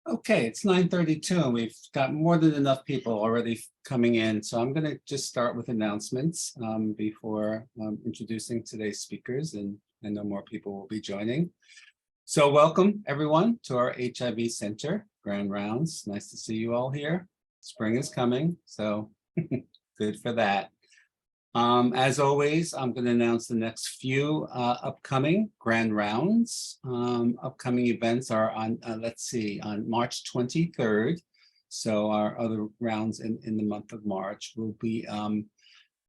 Okay, it's 9:32 and we've got more than enough people already coming in. So I'm going to just start with announcements before introducing today's speakers, and I know more people will be joining. So welcome everyone to our HIV Center Grand Rounds. Nice to see you all here. Spring is coming, so good for that. As always, I'm going to announce the next few upcoming Grand Rounds. Upcoming events are on, on March 23rd. So our other rounds in the month of March will be,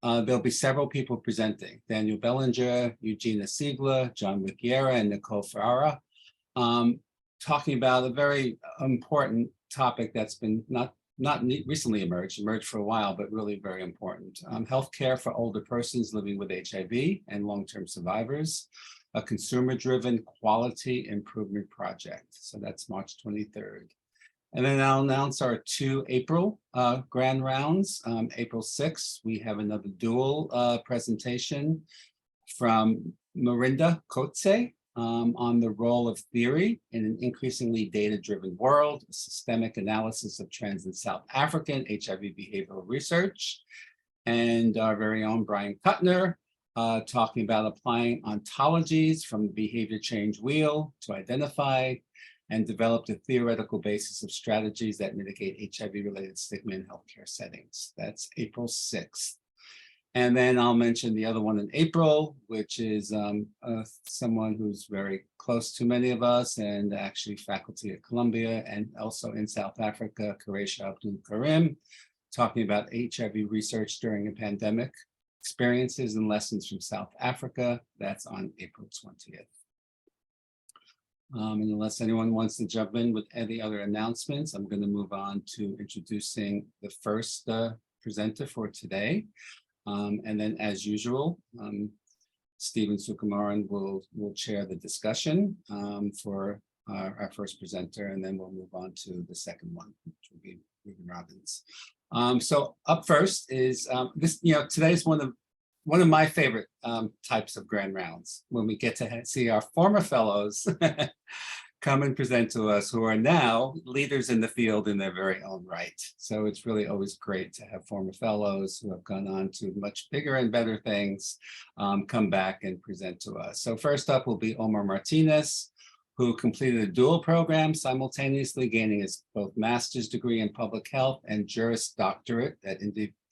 there'll be several people presenting. Daniel Bellinger, Eugenia Siegler, John Wickiera, and Nicole Ferrara, talking about a very important topic that's been not recently emerged for a while, but really very important. Healthcare for older persons living with HIV and long-term survivors, a consumer-driven quality improvement project. So that's March 23rd. And then I'll announce our two April Grand Rounds. April 6th, we have another dual presentation from Mirinda Kotze on the role of theory in an increasingly data-driven world, a systemic analysis of trends in South African HIV behavioral research. And our very own Brian Kuttner talking about applying ontologies from the behavior change wheel to identify and develop the theoretical basis of strategies that mitigate HIV-related stigma in healthcare settings. That's April 6th. And then I'll mention the other one in April, which is someone who's very close to many of us and actually faculty at Columbia and also in South Africa, Qureisha Abdul Karim, talking about HIV research during a pandemic, experiences and lessons from South Africa. That's on April 20th. And unless anyone wants to jump in with any other announcements, I'm going to move on to introducing the first presenter for today. And then, as usual, Stephen Sukumaran will chair the discussion for our first presenter, and then we'll move on to the second one, which will be Reuben Robbins. So up first is this. Today's one of my favorite types of Grand Rounds, when we get to see our former fellows come and present to us, who are now leaders in the field in their very own right. So it's really always great to have former fellows who have gone on to much bigger and better things come back and present to us. So first up will be Omar Martinez, who completed a dual program, simultaneously gaining his both master's degree in public health and Juris Doctorate at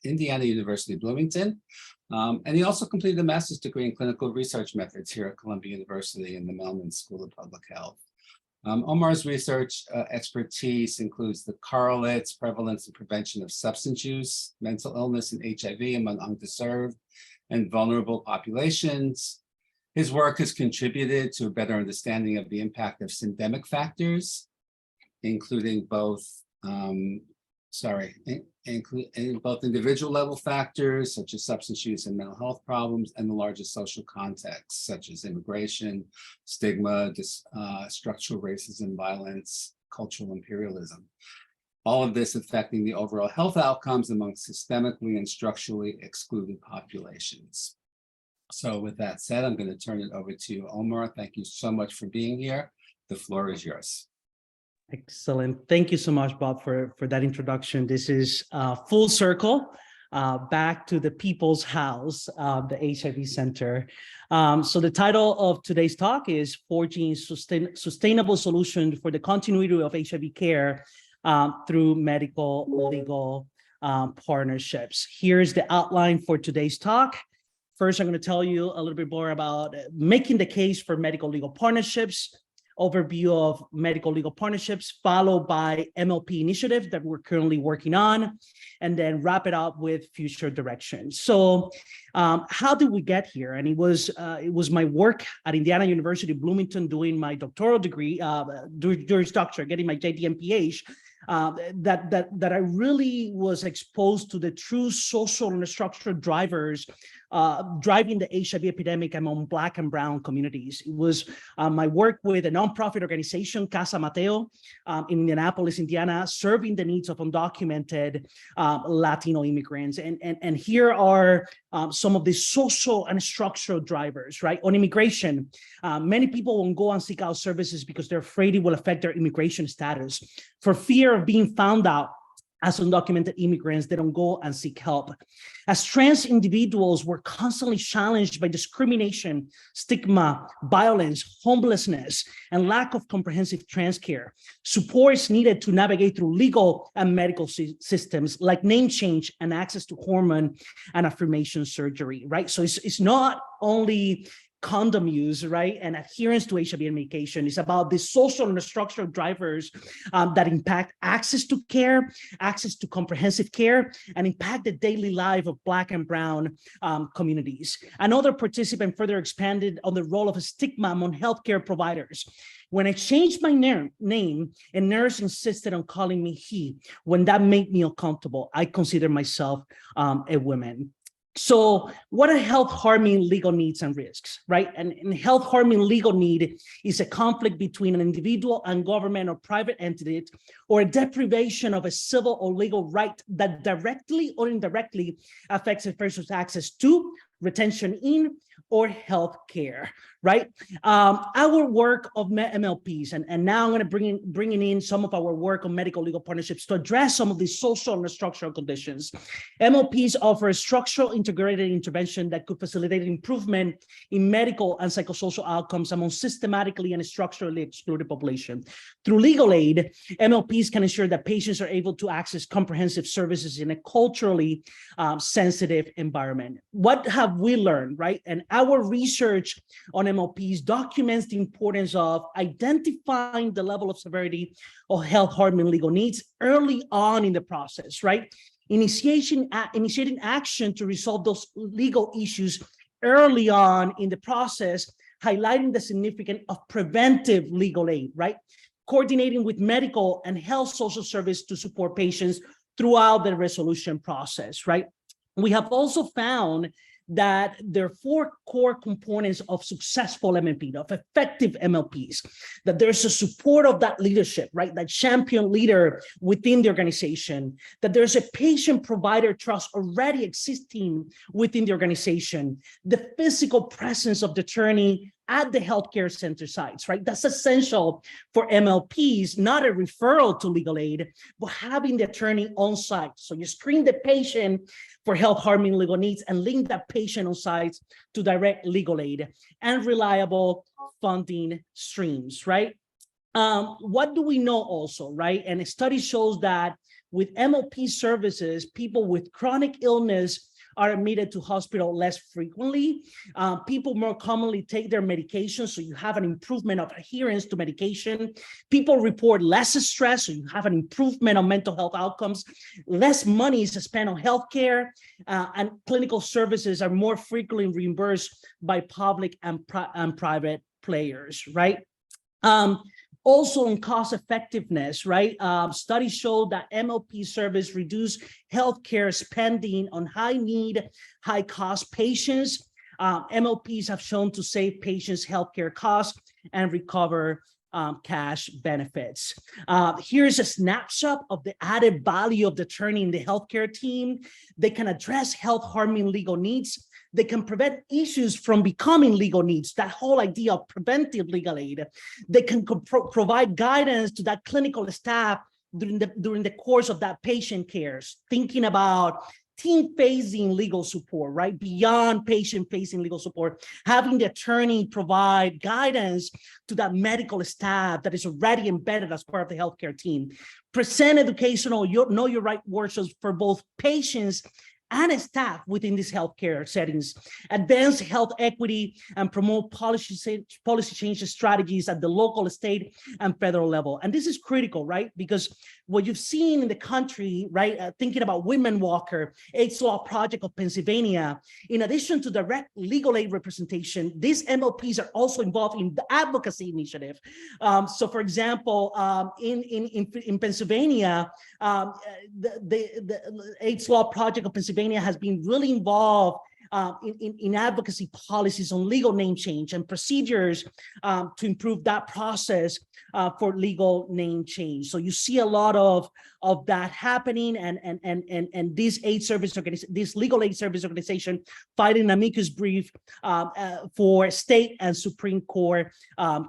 Indiana University Bloomington. And he also completed a master's degree in clinical research methods here at Columbia University in the Melman School of Public Health. Omar's research expertise includes the correlates, prevalence, and prevention of substance use, mental illness, and HIV among underserved and vulnerable populations. His work has contributed to a better understanding of the impact of syndemic factors, including both both individual level factors such as substance use and mental health problems, and the larger social contexts such as immigration, stigma, structural racism, violence, cultural imperialism. All of this affecting the overall health outcomes among systemically and structurally excluded populations. So with that said, I'm going to turn it over to you, Omar. Thank you so much for being here. The floor is yours. Excellent. Thank you so much, Bob, for that introduction. This is full circle back to the people's house, the HIV Center. So the title of today's talk is Forging Sustainable Solutions for the Continuity of HIV Care through Medical Legal Partnerships. Here's the outline for today's talk. First, I'm going to tell you a little bit more about making the case for medical legal partnerships, overview of medical legal partnerships, followed by MLP initiative that we're currently working on, and then wrap it up with future directions. So how did we get here? And it was my work at Indiana University Bloomington doing my doctoral degree, Juris Doctorate, getting my JD and PH, that I really was exposed to the true social and structural drivers driving the HIV epidemic among Black and Brown communities. It was my work with a nonprofit organization, Casa Mateo, in Indianapolis, Indiana, serving the needs of undocumented Latino immigrants. And here are some of the social and structural drivers, right? On immigration, many people won't go and seek out services because they're afraid it will affect their immigration status. For fear of being found out as undocumented immigrants, they don't go and seek help. As trans individuals, we're constantly challenged by discrimination, stigma, violence, homelessness, and lack of comprehensive trans care. Support is needed to navigate through legal and medical systems like name change and access to hormone and affirmation surgery, right? So it's not only condom use, right, and adherence to HIV medication. Is about the social and structural drivers that impact access to care, access to comprehensive care, and impact the daily life of Black and Brown communities. Another participant further expanded on the role of a stigma among healthcare providers. When I changed my name, a nurse insisted on calling me he. When that made me uncomfortable, I consider myself a woman. So what are health harming legal needs and risks, right? And health harming legal need is a conflict between an individual and government or private entity, or a deprivation of a civil or legal right that directly or indirectly affects a person's access to, retention in, or health care, right? Our work of MLPs, and now I'm going to bringing in some of our work on medical legal partnerships to address some of these social and structural conditions. MLPs offer a structural integrated intervention that could facilitate improvement in medical and psychosocial outcomes among systematically and structurally excluded population. Through legal aid, MLPs can ensure that patients are able to access comprehensive services in a culturally sensitive environment. What have we learned, right? And our research on MLPs documents the importance of identifying the level of severity of health harming legal needs early on in the process, right? Initiating action to resolve those legal issues early on in the process, highlighting the significance of preventive legal aid, right? Coordinating with medical and health social service to support patients throughout the resolution process, right? We have also found that there are 4 core components of successful MLP, of effective MLPs, that there's a support of that leadership, right? That champion leader within the organization, that there's a patient-provider trust already existing within the organization, the physical presence of the attorney at the healthcare center sites, right? That's essential for MLPs, not a referral to legal aid, but having the attorney on site. So you screen the patient for health harming legal needs and link that patient on site to direct legal aid and reliable funding streams, right? What do we know also, right? And a study shows that with MLP services, people with chronic illness are admitted to hospital less frequently. People more commonly take their medication, so you have an improvement of adherence to medication. People report less stress, so you have an improvement on mental health outcomes. Less money is spent on healthcare, and clinical services are more frequently reimbursed by public and private players, right? Also on cost effectiveness, right? Studies show that MLP service reduce healthcare spending on high need, high cost patients. MLPs have shown to save patients healthcare costs and recover cash benefits. Here's a snapshot of the added value of the attorney in the healthcare team. They can address health harming legal needs. They can prevent issues from becoming legal needs, that whole idea of preventive legal aid. They can provide guidance to that clinical staff during the course of that patient care, thinking about team-facing legal support, right? Beyond patient-facing legal support, having the attorney provide guidance to that medical staff that is already embedded as part of the healthcare team. Present educational, know your right workshops for both patients and staff within these healthcare settings, advance health equity, and promote policy change strategies at the local, state, and federal level. And this is critical, right? Because what you've seen in the country, right, thinking about Women Walker, AIDS Law Project of Pennsylvania, in addition to direct legal aid representation, these MLPs are also involved in the advocacy initiative. So, for example, in Pennsylvania, the AIDS Law Project of Pennsylvania has been really involved in advocacy policies on legal name change and procedures to improve that process for legal name change. So you see a lot of that happening, and this this legal aid service organization filing an amicus brief for state and Supreme Court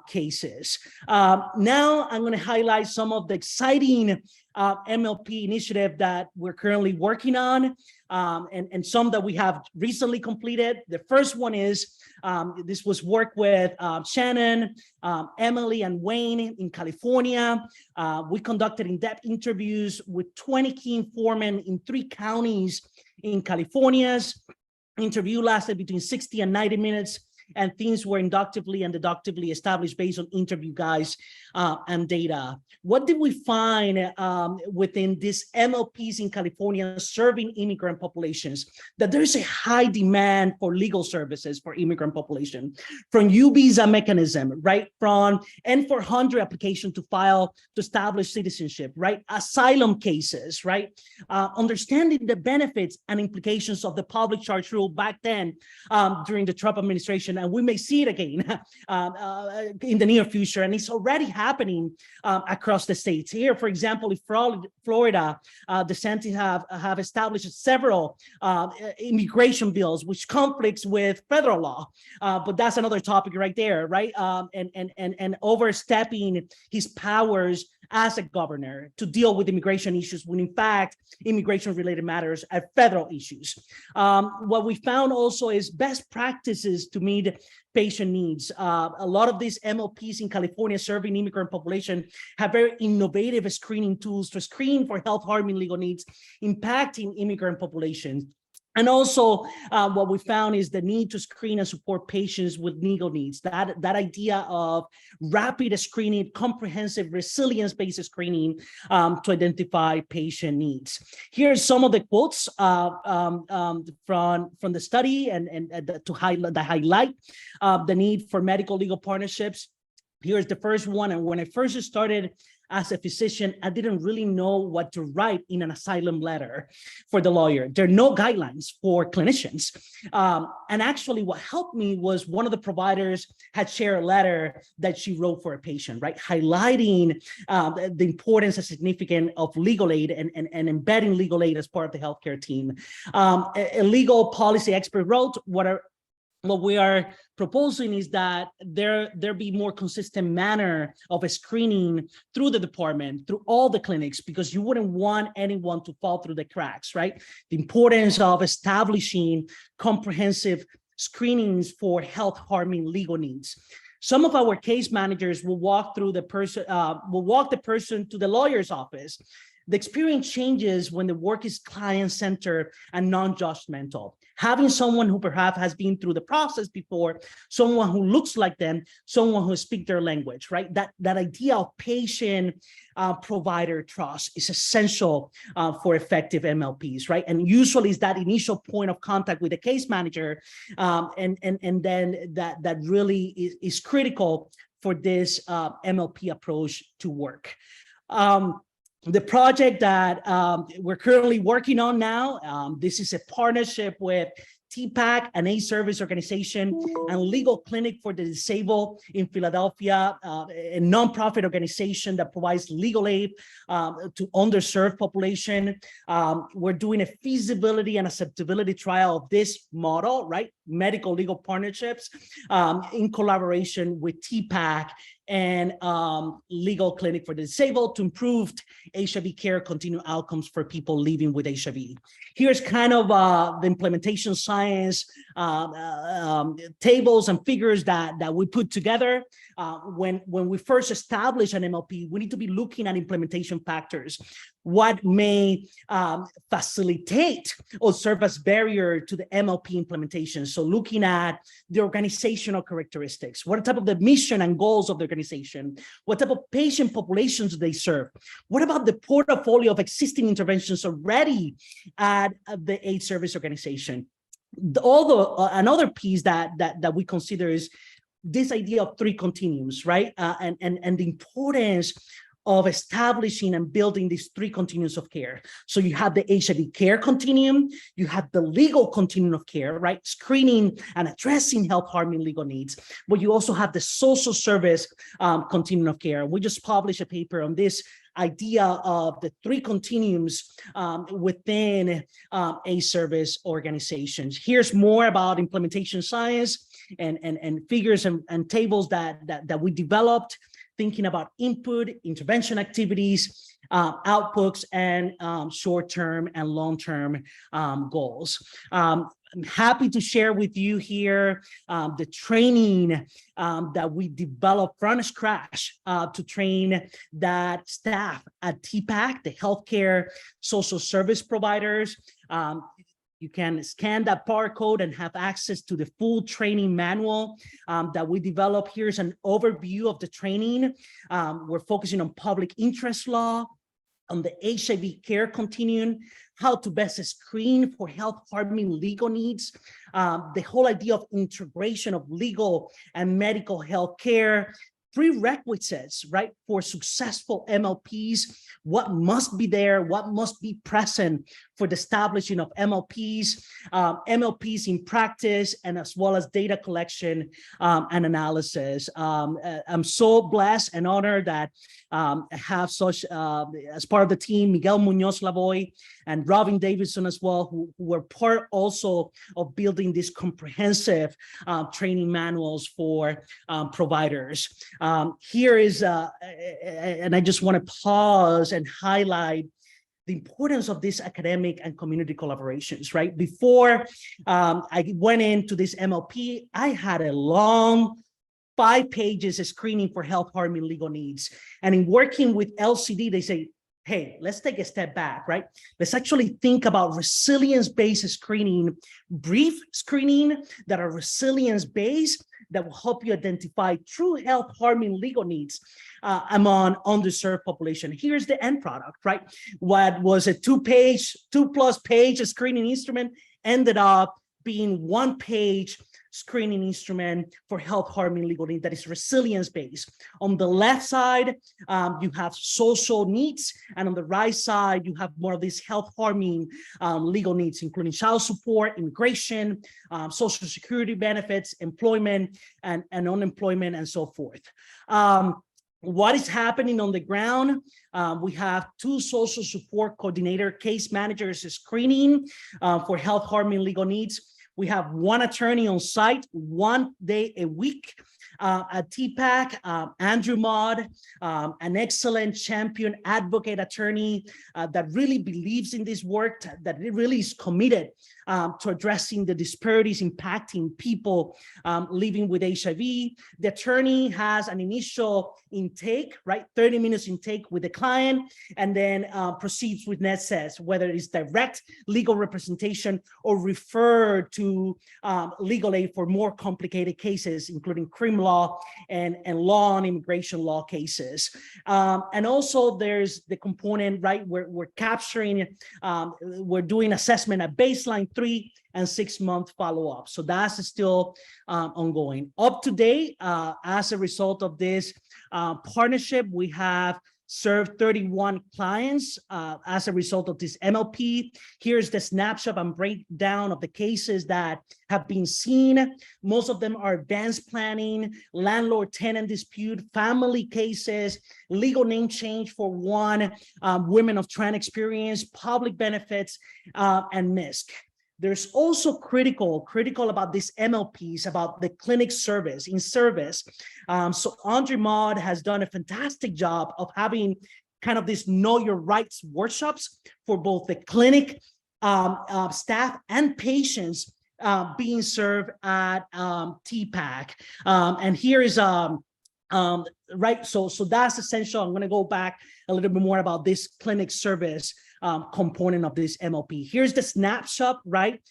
cases. Now I'm going to highlight some of the exciting MLP initiative that we're currently working on, and some that we have recently completed. The first one is, this was work with Shannon, Emily, and Wayne in California. We conducted in-depth interviews with 20 key informants in 3 counties in California. Interview lasted between 60 and 90 minutes, and things were inductively and deductively established based on interview guides and data. What did we find within these MLPs in California serving immigrant populations? That there's a high demand for legal services for immigrant population, from U-Visa mechanism, right? From N-400 application to file to establish citizenship, right? Asylum cases, right? Understanding the benefits and implications of the public charge rule back then during the Trump administration, and we may see it again in the near future, and it's already happening across the states. Here, for example, in Florida, DeSantis have established several immigration bills which conflicts with federal law, but that's another topic right there, right? And overstepping his powers as a governor to deal with immigration issues when in fact immigration-related matters are federal issues. What we found also is best practices to meet patient needs. A lot of these MLPs in California serving immigrant population have very innovative screening tools to screen for health-harming legal needs impacting immigrant populations. And also what we found is the need to screen and support patients with legal needs. That idea of rapid screening, comprehensive resilience-based screening to identify patient needs. Here's some of the quotes from the study and to highlight the need for medical legal partnerships. Here's the first one. And when I first started as a physician, I didn't really know what to write in an asylum letter for the lawyer. There are no guidelines for clinicians. And actually what helped me was one of the providers had shared a letter that she wrote for a patient, right? Highlighting the importance and significance of legal aid and embedding legal aid as part of the healthcare team. A legal policy expert wrote, what we are proposing is that there be more consistent manner of a screening through the department, through all the clinics, because you wouldn't want anyone to fall through the cracks, right? The importance of establishing comprehensive screenings for health-harming legal needs. Some of our case managers will walk the person to the lawyer's office. The experience changes when the work is client-centered and non-judgmental. Having someone who perhaps has been through the process before, someone who looks like them, someone who speaks their language, right? That idea of patient-provider trust is essential for effective MLPs, right? And usually it's that initial point of contact with the case manager, and then that really is critical for this MLP approach to work. The project that we're currently working on now, this is a partnership with TPAC, an AIDS service organization, and Legal Clinic for the Disabled in Philadelphia, a nonprofit organization that provides legal aid to underserved population. We're doing a feasibility and acceptability trial of this model, right? Medical legal partnerships in collaboration with TPAC and legal clinic for the disabled to improve HIV care, continued outcomes for people living with HIV. Here's kind of the implementation science tables and figures that we put together. When we first establish an MLP, we need to be looking at implementation factors. What may facilitate or serve as barrier to the MLP implementation. So looking at the organizational characteristics, what type of the mission and goals of the organization, what type of patient populations do they serve? What about the portfolio of existing interventions already at the AIDS service organization? Another piece that we consider is this idea of 3 continuums, right? And the importance of establishing and building these 3 continuums of care. So you have the HIV care continuum, you have the legal continuum of care, right? Screening and addressing health harming legal needs, but you also have the social service continuum of care. We just published a paper on this idea of the 3 continuums within a service organizations. Here's more about implementation science and figures and tables that we developed, thinking about input, intervention activities, outputs, and short-term and long-term goals. I'm happy to share with you here the training that we developed from scratch to train that staff at TPAC, the healthcare social service providers. You can scan that barcode and have access to the full training manual that we developed. Here's an overview of the training. We're focusing on public interest law, on the HIV care continuum, how to best screen for health harming legal needs, the whole idea of integration of legal and medical health care, prerequisites, right, for successful MLPs, what must be there, what must be present for the establishing of MLPs, MLPs in practice, and as well as data collection and analysis. I'm so blessed and honored that I have such, as part of the team, Miguel Munoz Lavoy and Robin Davidson as well, who were part also of building these comprehensive training manuals for providers. Here is, and I just want to pause and highlight the importance of these academic and community collaborations, right? Before I went into this MLP, I had a long 5 pages of screening for health harming legal needs. And in working with LCD, they say, hey, let's take a step back, right? Let's actually think about resilience-based screening, brief screening that are resilience-based that will help you identify true health harming legal needs among underserved population. Here's the end product, right? What was a 2+ page screening instrument ended up being 1 page screening instrument for health harming legal need that is resilience based. On the left side, you have social needs, and on the right side, you have more of these health harming legal needs, including child support, immigration, social security benefits, employment, and unemployment, and so forth. What is happening on the ground? We have 2 social support coordinator case managers screening for health harming legal needs. We have 1 attorney on site 1 day a week at TPAC, Andrew Maude, an excellent champion advocate attorney that really believes in this work, that really is committed to addressing the disparities impacting people living with HIV. The attorney has an initial intake, right? 30 minutes intake with the client, and then proceeds with next steps, whether it's direct legal representation or referred to legal aid for more complicated cases, including criminal law and law and immigration law cases. And also there's the component, right, where we're capturing, we're doing assessment at baseline, 3 and 6 month follow-up. So that's still ongoing. Up to date, as a result of this partnership, we have served 31 clients as a result of this MLP. Here's the snapshot and breakdown of the cases that have been seen. Most of them are advanced planning, landlord-tenant dispute, family cases, legal name change for 1, women of trans experience, public benefits, and MISC. There's also critical about these MLPs, about the clinic service, in service. So Andre Maud has done a fantastic job of having kind of this know your rights workshops for both the clinic staff and patients being served at TPAC. And here is right, so that's essential. I'm going to go back a little bit more about this clinic service component of this MLP. Here's the snapshot, right?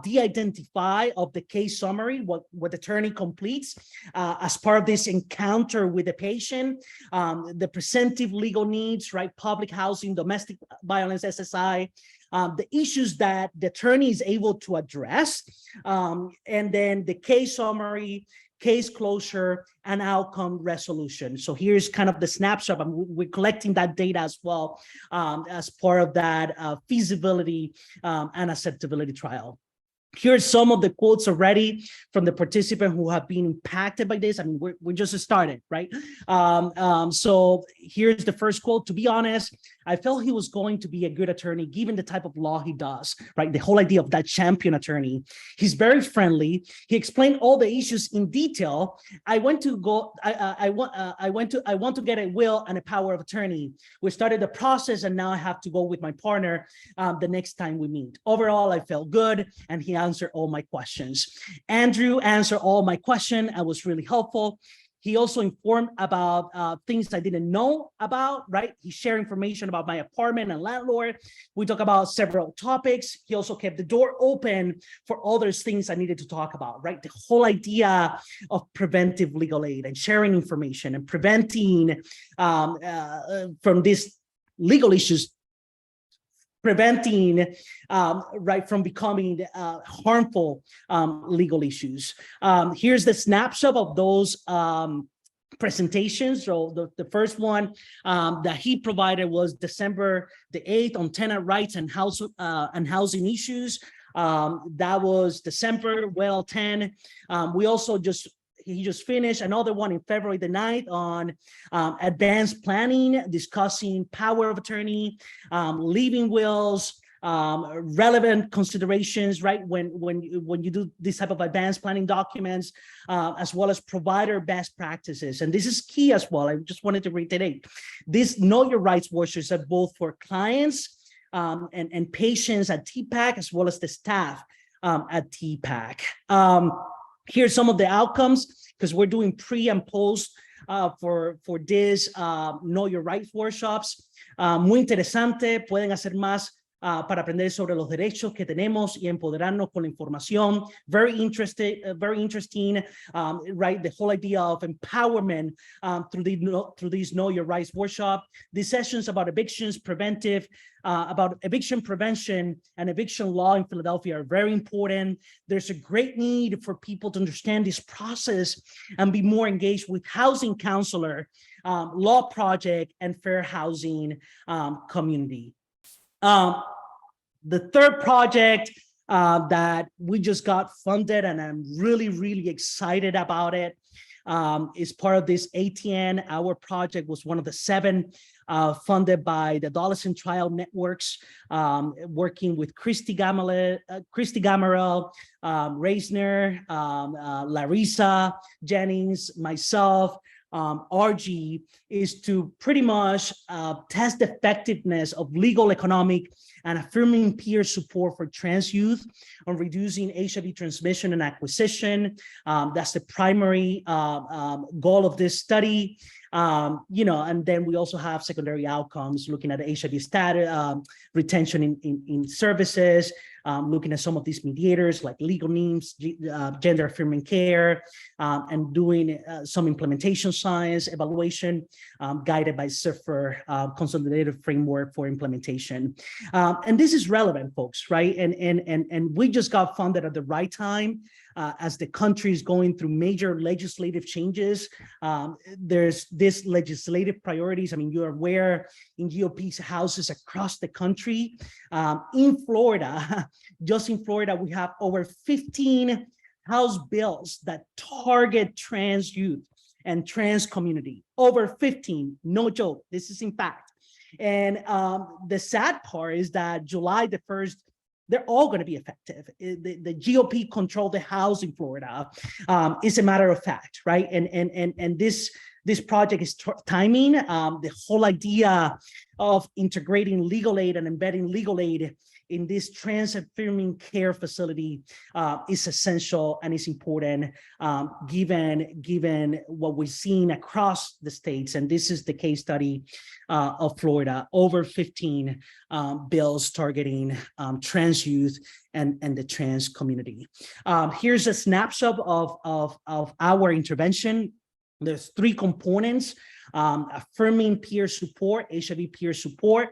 De-identify of the case summary, what the attorney completes as part of this encounter with the patient, the presentive legal needs, right? Public housing, domestic violence, SSI, the issues that the attorney is able to address, and then the case summary, case closure, and outcome resolution. So here's kind of the snapshot. We're collecting that data as well as part of that feasibility and acceptability trial. Here's some of the quotes already from the participant who have been impacted by this. I mean, we're just started, right? So here's the first quote. To be honest, I felt he was going to be a good attorney given the type of law he does, right? The whole idea of that champion attorney. He's very friendly. He explained all the issues in detail. I want to get a will and a power of attorney. We started the process and now I have to go with my partner the next time we meet. Overall, I felt good and he answered all my questions. Andrew answered all my questions and was really helpful. He also informed about things I didn't know about, right? He shared information about my apartment and landlord. We talked about several topics. He also kept the door open for other things I needed to talk about, right? The whole idea of preventive legal aid and sharing information and preventing from these legal issues, preventing right from becoming harmful legal issues. Here's the snapshot of those presentations. So the first one that he provided was December the 8th on tenant rights and housing issues. That was December, well, 10. We also he just finished another one in February the 9th on advanced planning, discussing power of attorney, leaving wills, relevant considerations, right? When you do this type of advanced planning documents, as well as provider best practices. And this is key as well. I just wanted to reiterate, this know your rights workshops are both for clients and patients at TPAC, as well as the staff at TPAC. Here's some of the outcomes, because we're doing pre and post for this Know Your Rights workshops. Muy interesante, pueden hacer más para aprender sobre los derechos que tenemos y empoderarnos con la información. Very interesting, right? The whole idea of empowerment through these Know Your Rights workshop. These sessions about evictions, about eviction prevention and eviction law in Philadelphia are very important. There's a great need for people to understand this process and be more engaged with housing counselor, law project, and fair housing community. The third project that we just got funded, and I'm really, really excited about it, is part of this ATN. Our project was one of the 7 funded by the Adolescent Trial Networks, working with Christy Gamarel, Reisner, Larissa Jennings, myself, RG, is to pretty much test the effectiveness of legal, economic, and affirming peer support for trans youth on reducing HIV transmission and acquisition. That's the primary goal of this study. And then we also have secondary outcomes, looking at the HIV status, retention in services, looking at some of these mediators like legal needs, gender affirming care, and doing some implementation science evaluation guided by CIFR, consolidated framework for implementation. And this is relevant, folks, right? And we just got funded at the right time. As the country is going through major legislative changes, there's this legislative priorities. I mean, you're aware in GOP's houses across the country. In Florida, just in Florida, we have over 15 House bills that target trans youth and trans community. Over 15, no joke. This is in fact. And the sad part is that July the 1st, they're all going to be effective. The GOP controlled the House in Florida. Is a matter of fact, right? And this project is timing. The whole idea of integrating legal aid and embedding legal aid in this trans-affirming care facility is essential and is important, given what we're seeing across the states. And this is the case study of Florida, over 15 bills targeting trans youth and the trans community. Here's a snapshot of our intervention. There's 3 components: affirming peer support, HIV peer support.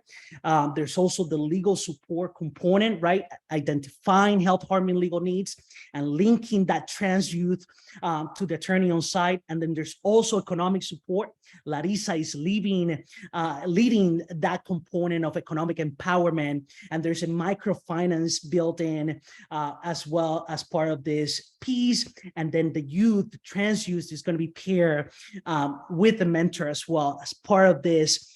There's also the legal support component, right? Identifying health harming legal needs and linking that trans youth to the attorney on site. And then there's also economic support. Larissa is leading that component of economic empowerment. And there's a microfinance built in as well as part of this piece. And then the youth, the trans youth, is going to be paired with a mentor as well as part of this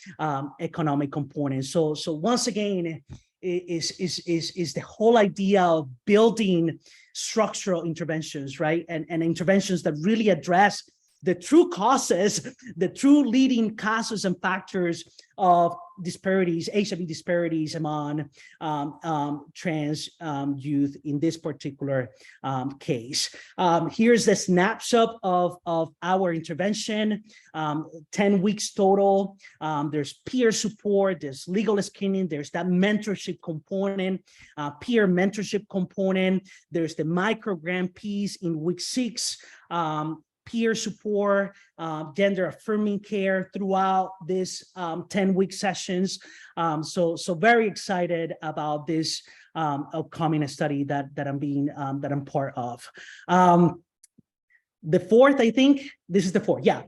economic component. So once again, is the whole idea of building structural interventions, right? And interventions that really address the true causes, the true leading causes and factors of disparities, HIV disparities among trans youth in this particular case. Here's the snapshot of our intervention, 10 weeks total. There's peer support, there's legal screening, there's that mentorship component, peer mentorship component, there's the microgram piece in week 6, peer support, gender affirming care throughout this 10-week sessions. So very excited about this upcoming study that I'm part of. The fourth, I think, this is the fourth, yeah.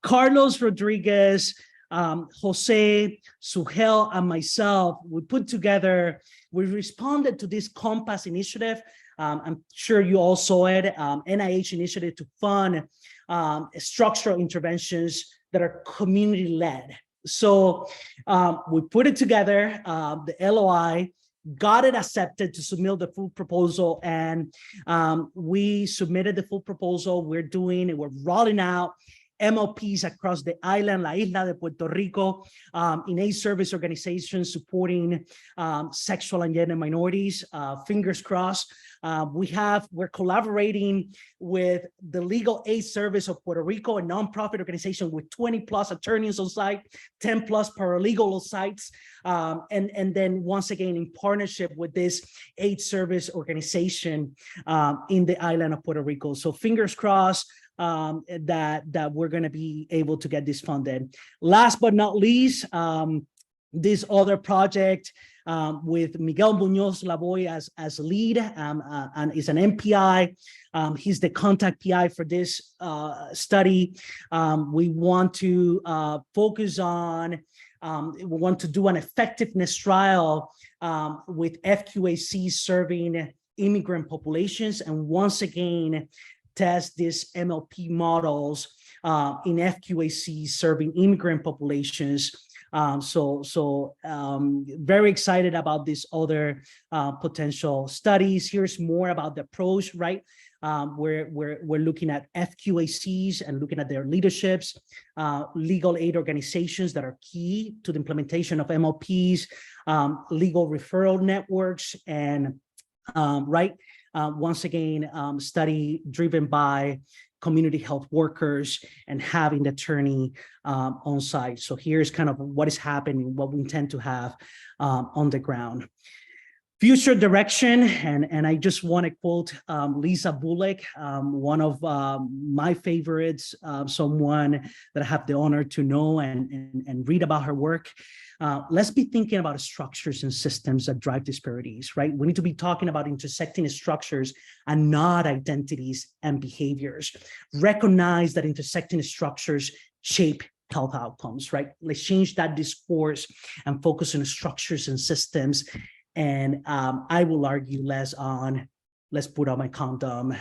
Carlos Rodriguez, Jose, Suhel, and myself, we responded to this Compass initiative. I'm sure you all saw it, NIH initiative to fund structural interventions that are community-led. So we put it together, the LOI, got it accepted to submit the full proposal, and we submitted the full proposal. We're rolling out MLPs across the island, La Isla de Puerto Rico, in AIDS service organizations supporting sexual and gender minorities. Fingers crossed. We're collaborating with the Legal Aid Service of Puerto Rico, a nonprofit organization with 20+ attorneys on site, 10+ paralegal sites, and then once again in partnership with this aid service organization in the island of Puerto Rico. So fingers crossed that we're going to be able to get this funded. Last but not least, this other project with Miguel Munoz Lavoy as lead, and is an MPI. He's the contact PI for this study. We want to focus on, we want to do an effectiveness trial with FQAC serving immigrant populations, and once again, test these MLP models in FQAC serving immigrant populations. Very excited about these other potential studies. Here's more about the approach, right? We're looking at FQACs and looking at their leaderships, legal aid organizations that are key to the implementation of MLPs, legal referral networks, and once again, study driven by community health workers and having the attorney on site. So here's kind of what is happening, what we intend to have on the ground. Future direction, and I just want to quote Lisa Bullock, one of my favorites, someone that I have the honor to know and read about her work. Let's be thinking about structures and systems that drive disparities, right? We need to be talking about intersecting structures and not identities and behaviors. Recognize that intersecting structures shape health outcomes, right? Let's change that discourse and focus on structures and systems. And I will argue less on, let's put on my condom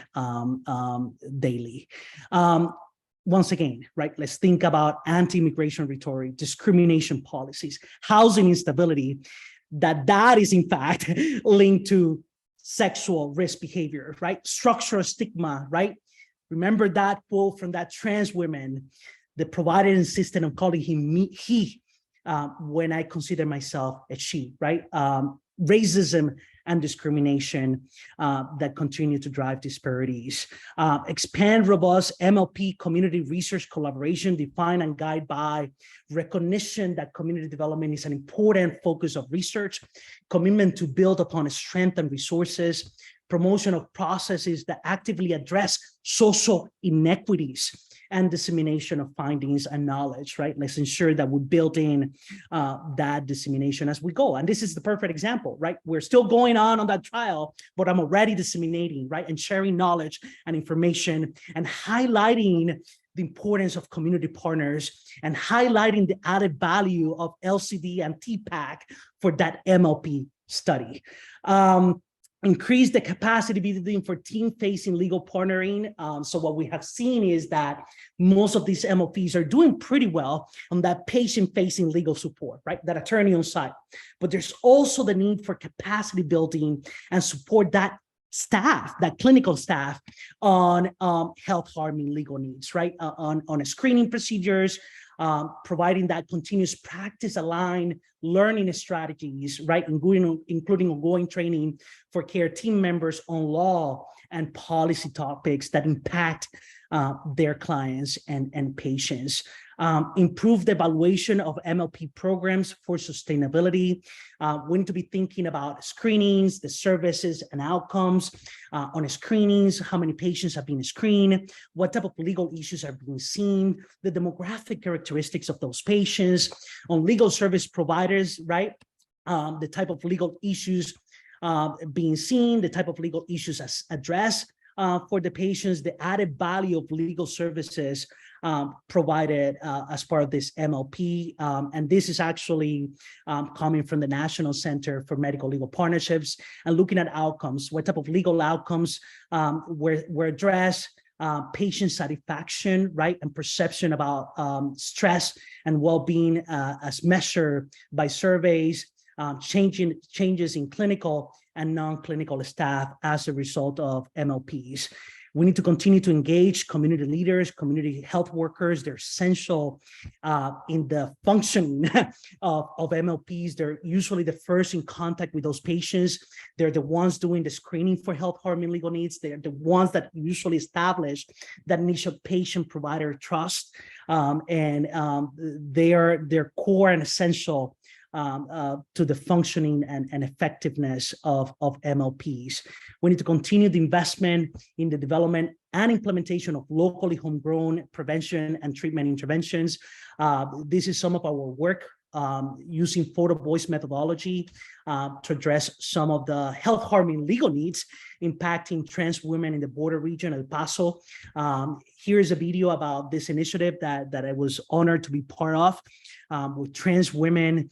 daily. Once again, right, let's think about anti-immigration rhetoric, discrimination policies, housing instability. that is in fact linked to sexual risk behavior, right? Structural stigma, right? Remember that quote from that trans woman. The provider insisted on calling him he when I consider myself a she, right? Racism and discrimination that continue to drive disparities. Expand robust MLP community research collaboration, define and guide by recognition that community development is an important focus of research, commitment to build upon strength and resources, promotion of processes that actively address social inequities, and dissemination of findings and knowledge, right? Let's ensure that we build in that dissemination as we go. And this is the perfect example, right? We're still going on that trial, but I'm already disseminating, right? And sharing knowledge and information and highlighting the importance of community partners and highlighting the added value of LCD and TPAC for that MLP study. Increase the capacity building for team-facing legal partnering. So what we have seen is that most of these MLPs are doing pretty well on that patient-facing legal support, right? That attorney on site. But there's also the need for capacity building and support that staff, that clinical staff on health harming legal needs, right? On screening procedures, providing that continuous practice aligned learning strategies, right? Including ongoing training for care team members on law and policy topics that impact their clients and patients. Improve the evaluation of MLP programs for sustainability. We need to be thinking about screenings, the services and outcomes on screenings, how many patients have been screened, what type of legal issues are being seen, the demographic characteristics of those patients, on legal service providers, right? The type of legal issues being seen, the type of legal issues as addressed for the patients, the added value of legal services provided as part of this MLP. And this is actually coming from the National Center for Medical Legal Partnerships and looking at outcomes, what type of legal outcomes were addressed, patient satisfaction, right, and perception about stress and well-being as measured by surveys, changes in clinical and non-clinical staff as a result of MLPs. We need to continue to engage community leaders, community health workers. They're essential in the functioning of MLPs. They're usually the first in contact with those patients. They're the ones doing the screening for health harming legal needs. They're the ones that usually establish that initial patient-provider trust. They're core and essential to the functioning and effectiveness of MLPs. We need to continue the investment in the development and implementation of locally homegrown prevention and treatment interventions. This is some of our work using photo voice methodology to address some of the health harming legal needs impacting trans women in the border region of El Paso. Here's a video about this initiative that I was honored to be part of with trans women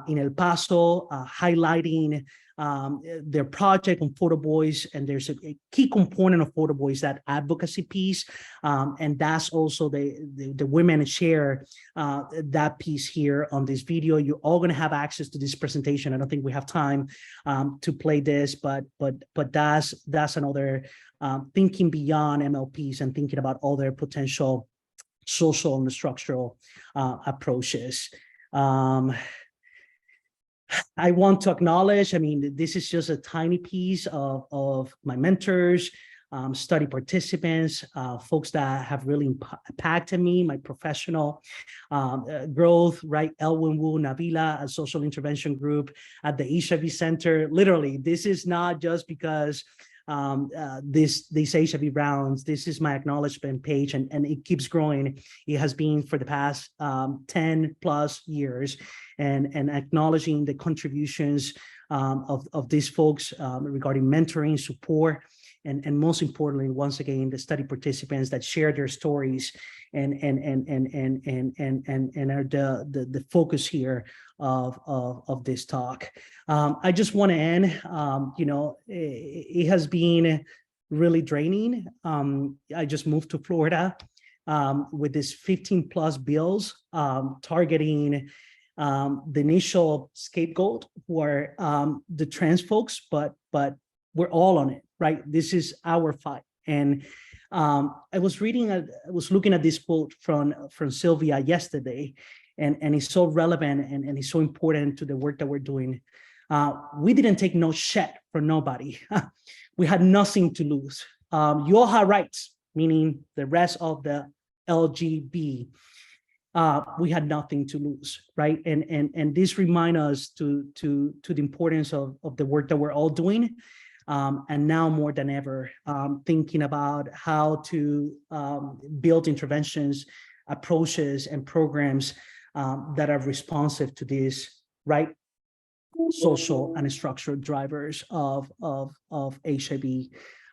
in El Paso, highlighting their project on photo voice. And there's a key component of photo voice, that advocacy piece. And that's also the women share that piece here on this video. You're all going to have access to this presentation. I don't think we have time to play this, but that's another thinking beyond MLPs and thinking about all their potential social and structural approaches. I want to acknowledge, this is just a tiny piece of my mentors, study participants, folks that have really impacted me, my professional growth, right? Elwin Wu, Nabila, a social intervention group at the HIV Center. Literally, this is not just because these HIV rounds, this is my acknowledgement page, and it keeps growing. It has been for the past 10 plus years, and acknowledging the contributions of these folks regarding mentoring, support, and most importantly, once again, the study participants that share their stories and are the focus here of this talk. I just want to end, it has been really draining. I just moved to Florida with this 15 plus bills targeting the initial scapegoat who are the trans folks, but we're all on it, right? This is our fight. And I was looking at this quote from Sylvia yesterday, and it's so relevant and it's so important to the work that we're doing. We didn't take no shit from nobody. We had nothing to lose. You all have rights, meaning the rest of the LGB. We had nothing to lose, right? And this reminds us to the importance of the work that we're all doing. And now more than ever, thinking about how to build interventions, approaches, and programs that are responsive to these, right, social and structural drivers of HIV.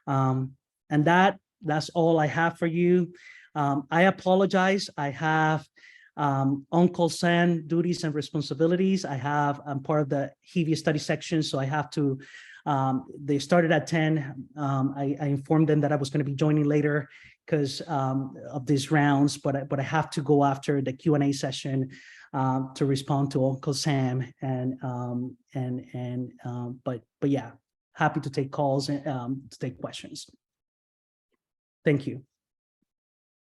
And that's all I have for you. I apologize. I have on-call SAN duties and responsibilities. I'm part of the HIV study section, so I have to. They started at 10. I informed them that I was going to be joining later because of these rounds, but I have to go after the Q&A session to respond to Uncle Sam but yeah, happy to take calls and to take questions. Thank you.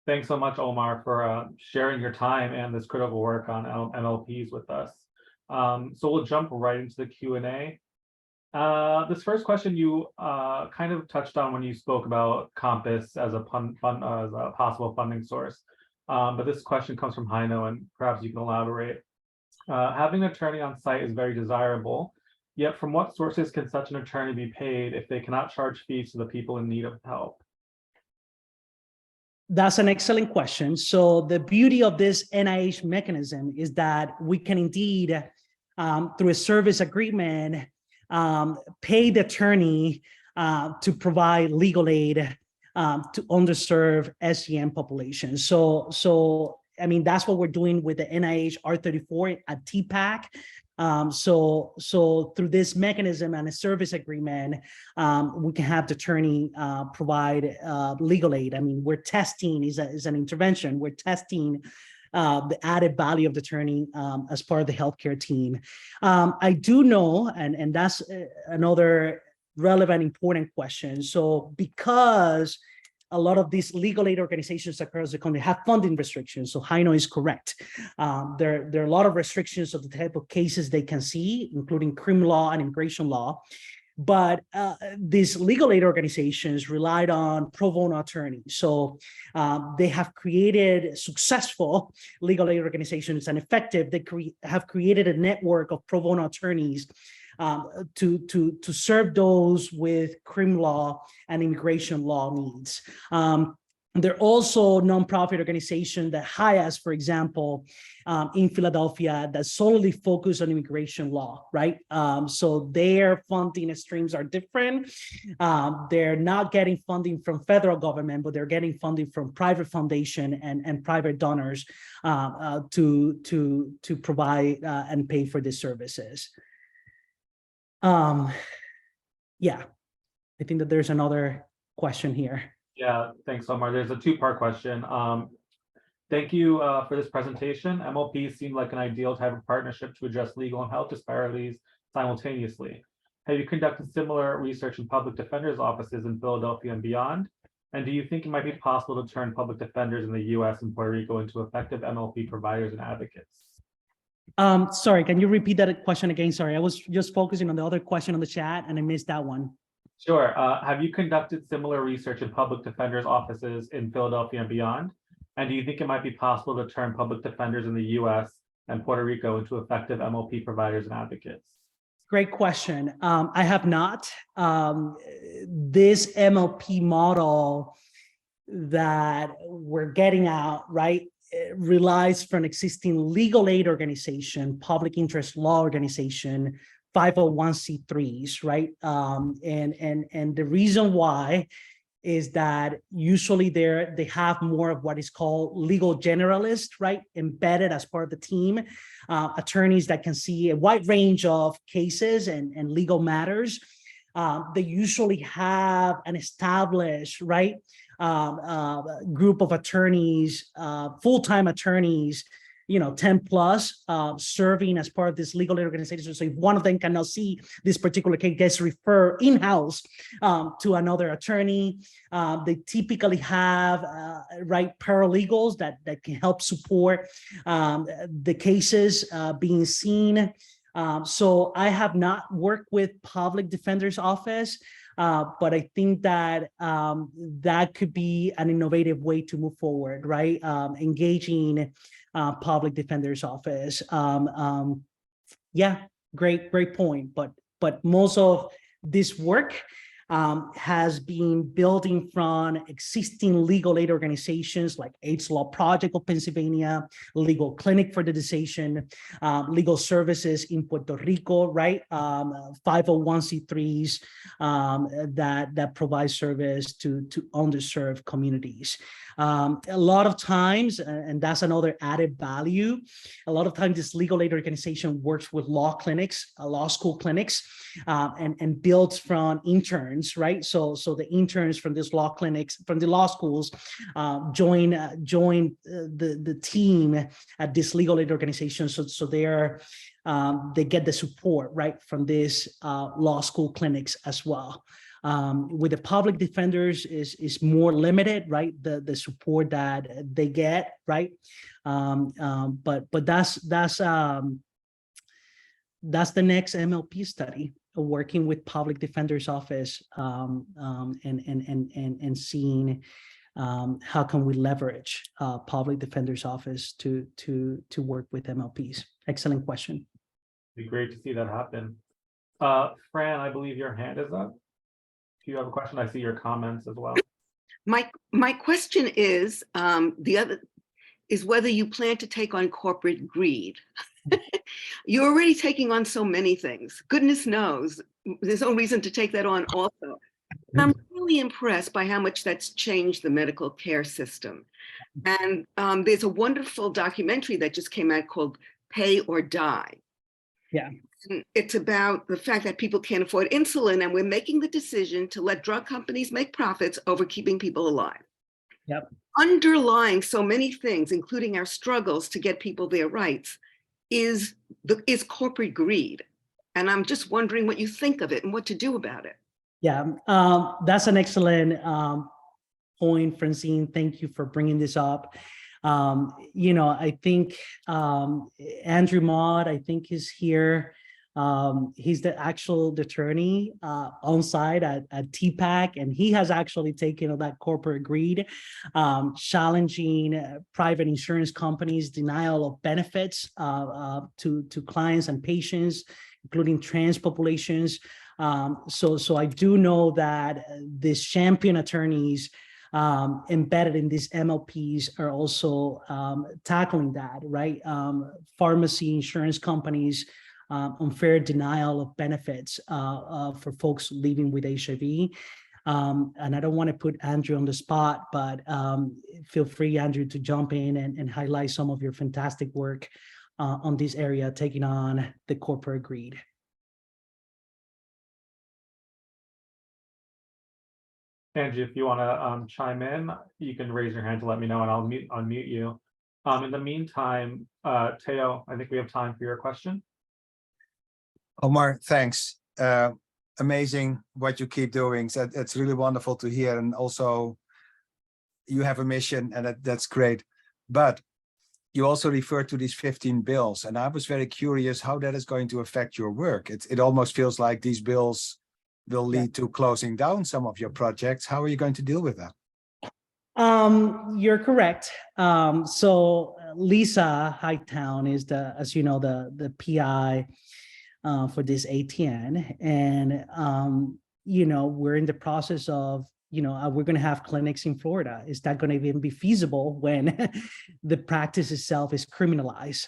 Thanks so much, Omar, for sharing your time and this critical work on MLPs with us. So we'll jump right into the Q&A. This first question you kind of touched on when you spoke about Compass as a possible funding source. But this question comes from Heino, and perhaps you can elaborate. Having an attorney on site is very desirable, yet from what sources can such an attorney be paid if they cannot charge fees to the people in need of help? That's an excellent question. So the beauty of this NIH mechanism is that we can indeed, through a service agreement, pay the attorney to provide legal aid to underserved SEM populations. So I mean, that's what we're doing with the NIH R34 at TPAC. So through this mechanism and a service agreement, we can have the attorney provide legal aid. I mean, we're testing is an intervention. We're testing the added value of the attorney as part of the healthcare team. I do know, and that's another relevant, important question. So because a lot of these legal aid organizations across the country have funding restrictions, so Heino is correct. There are a lot of restrictions of the type of cases they can see, including criminal law and immigration law. But these legal aid organizations relied on pro bono attorneys. So they have created successful legal aid organizations and effective. They have created a network of pro bono attorneys to serve those with criminal law and immigration law needs. There are also nonprofit organizations that HIAS, for example, in Philadelphia, that solely focus on immigration law, right? So their funding streams are different. They're not getting funding from federal government, but they're getting funding from private foundation and private donors to provide and pay for these services. Yeah, I think that there's another question here. Yeah, thanks, Omar. There's a two-part question. Thank you for this presentation. MLPs seem like an ideal type of partnership to address legal and health disparities simultaneously. Have you conducted similar research in public defenders' offices in Philadelphia and beyond? And do you think it might be possible to turn public defenders in the US and Puerto Rico into effective MLP providers and advocates? Sorry, can you repeat that question again? Sorry, I was just focusing on the other question on the chat and I missed that one. Sure. Have you conducted similar research in public defenders' offices in Philadelphia and beyond? And do you think it might be possible to turn public defenders in the US and Puerto Rico into effective MLP providers and advocates? Great question. I have not. This MLP model that we're getting out, right, relies from existing legal aid organization, public interest law organization, 501c3s, right? And the reason why is that usually they have more of what is called legal generalists, right, embedded as part of the team, attorneys that can see a wide range of cases and legal matters. They usually have an established, right, group of attorneys, full-time attorneys 10 plus serving as part of this legal aid organization. So if one of them cannot see this particular case, gets referred in-house to another attorney. They typically have paralegals that can help support the cases being seen. So I have not worked with public defender's office, but I think that that could be an innovative way to move forward, right? Engaging public defender's office. Yeah, great point. But most of this work has been building from existing legal aid organizations like AIDS Law Project of Pennsylvania, Legal Clinic for the Decision, Legal Services in Puerto Rico, right? 501c3s that provide service to underserved communities. A lot of times, and that's another added value, a lot of times this legal aid organization works with law clinics, law school clinics, and builds from interns, right? So the interns from this law clinics, from the law schools, join the team at this legal aid organization. So they get the support, right, from this law school clinics as well. With the public defenders is more limited, right? The support that they get, right? But that's the next MLP study, working with public defender's office and seeing how can we leverage public defender's office to work with MLPs. Excellent question. It'd be great to see that happen. Fran, I believe your hand is up. If you have a question, I see your comments as well. My question is whether you plan to take on corporate greed. You're already taking on so many things. Goodness knows, there's no reason to take that on also. And I'm really impressed by how much that's changed the medical care system. And there's a wonderful documentary that just came out called Pay or Die. Yeah. And it's about the fact that people can't afford insulin, and we're making the decision to let drug companies make profits over keeping people alive. Yep. Underlying so many things, including our struggles to get people their rights, is corporate greed. And I'm just wondering what you think of it and what to do about it. Yeah, that's an excellent point, Francine. Thank you for bringing this up. I think Andrew Maude, I think, is here. He's the actual attorney on site at TPAC, and he has actually taken on that corporate greed, challenging private insurance companies' denial of benefits to clients and patients, including trans populations. So I do know that these champion attorneys embedded in these MLPs are also tackling that, right? Pharmacy insurance companies, unfair denial of benefits for folks living with HIV. And I don't want to put Andrew on the spot, but feel free, Andrew, to jump in and highlight some of your fantastic work on this area, taking on the corporate greed. Angie, if you want to chime in, you can raise your hand to let me know, and I'll unmute you. In the meantime, Teo, I think we have time for your question. Omar, thanks. Amazing what you keep doing. So it's really wonderful to hear. And also, you have a mission, and that's great. But you also referred to these 15 bills, and I was very curious how that is going to affect your work. It almost feels like these bills will lead to closing down some of your projects. How are you going to deal with that? You're correct. So Lisa Hightown is as you know, the PI for this ATN. And, we're in the process of, we're going to have clinics in Florida. Is that going to even be feasible when the practice itself is criminalized?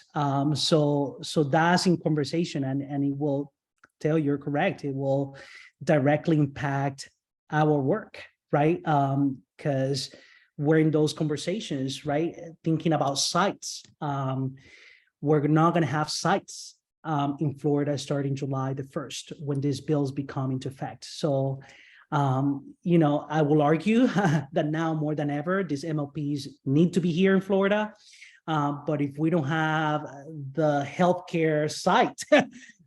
So that's in conversation, and it will, Teo, you're correct. It will directly impact our work, right? Because we're in those conversations, right? Thinking about sites. We're not going to have sites in Florida starting July the 1st when these bills become into effect. So, I will argue that now more than ever, these MLPs need to be here in Florida. But if we don't have the healthcare site,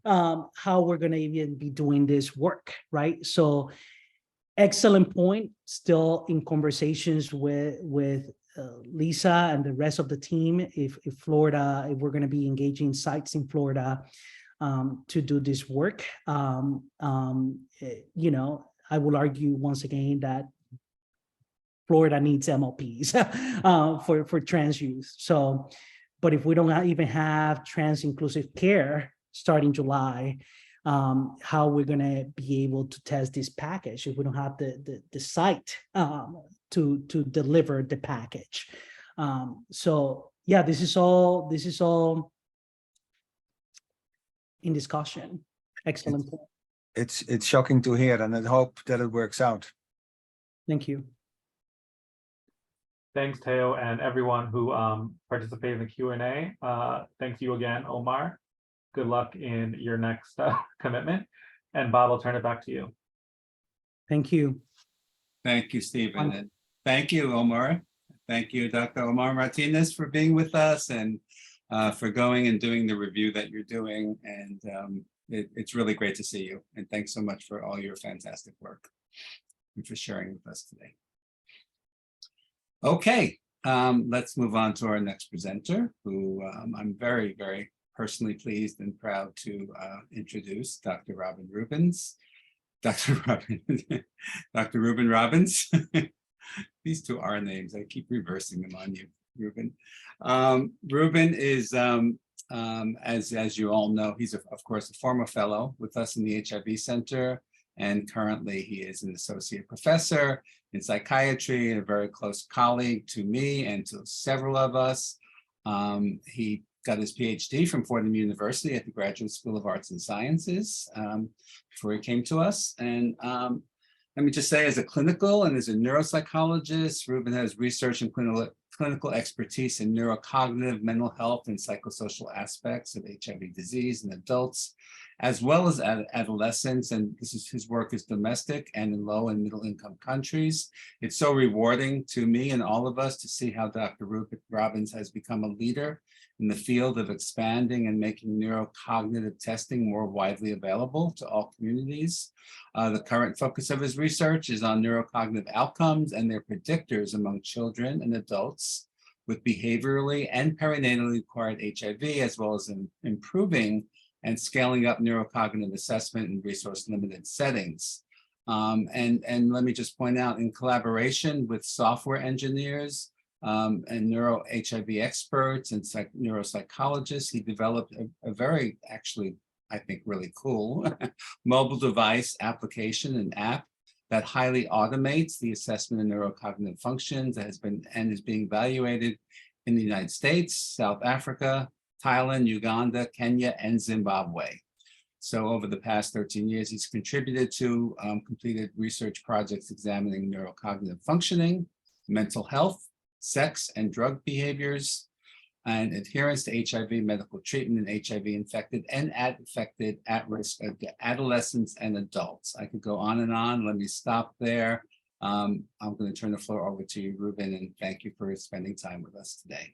how we're going to even be doing this work, right? So excellent point. Still in conversations with Lisa and the rest of the team, if Florida, if we're going to be engaging sites in Florida to do this work. You know, I will argue once again that Florida needs MLPs for trans youth. So, but if we don't even have trans inclusive care starting July, how we're going to be able to test this package if we don't have the site to deliver the package. So yeah, this is all in discussion. Excellent point. It's shocking to hear, and I hope that it works out. Thank you. Thanks, Teo, and everyone who participated in the Q&A. Thanks you again, Omar. Good luck in your next commitment. And Bob, I'll turn it back to you. Thank you. Thank you, Stephen. And thank you, Omar. Thank you, Dr. Omar Martinez, for being with us and for going and doing the review that you're doing. And it's really great to see you. And thanks so much for all your fantastic work and for sharing with us today. Okay, let's move on to our next presenter, who I'm very, very personally pleased and proud to introduce, Dr. Rubens. Dr. Reuben Robbins. These two are names. I keep reversing them on you, Reuben. Reuben is, as you all know, he's of course a former fellow with us in the HIV Center, and currently he is an associate professor in psychiatry and a very close colleague to me and to several of us. He got his Ph.D. from Fordham University at the Graduate School of Arts and Sciences before he came to us. And let me just say, as a clinical and as a neuropsychologist, Reuben has research and clinical expertise in neurocognitive, mental health, and psychosocial aspects of HIV disease in adults, as well as adolescents. And his work is domestic and in low and middle income countries. It's so rewarding to me and all of us to see how Dr. Robbins has become a leader in the field of expanding and making neurocognitive testing more widely available to all communities. The current focus of his research is on neurocognitive outcomes and their predictors among children and adults with behaviorally and perinatally acquired HIV, as well as in improving and scaling up neurocognitive assessment in resource-limited settings. And let me just point out, in collaboration with software engineers and neuro-HIV experts and neuropsychologists, he developed a very, actually, I think, really cool mobile device application and app that highly automates the assessment of neurocognitive functions that has been and is being evaluated in the United States, South Africa, Thailand, Uganda, Kenya, and Zimbabwe. So over the past 13 years, he's contributed to completed research projects examining neurocognitive functioning, mental health, sex and drug behaviors, and adherence to HIV medical treatment in HIV infected and affected at-risk adolescents and adults. I could go on and on. Let me stop there. I'm going to turn the floor over to you, Reuben, and thank you for spending time with us today.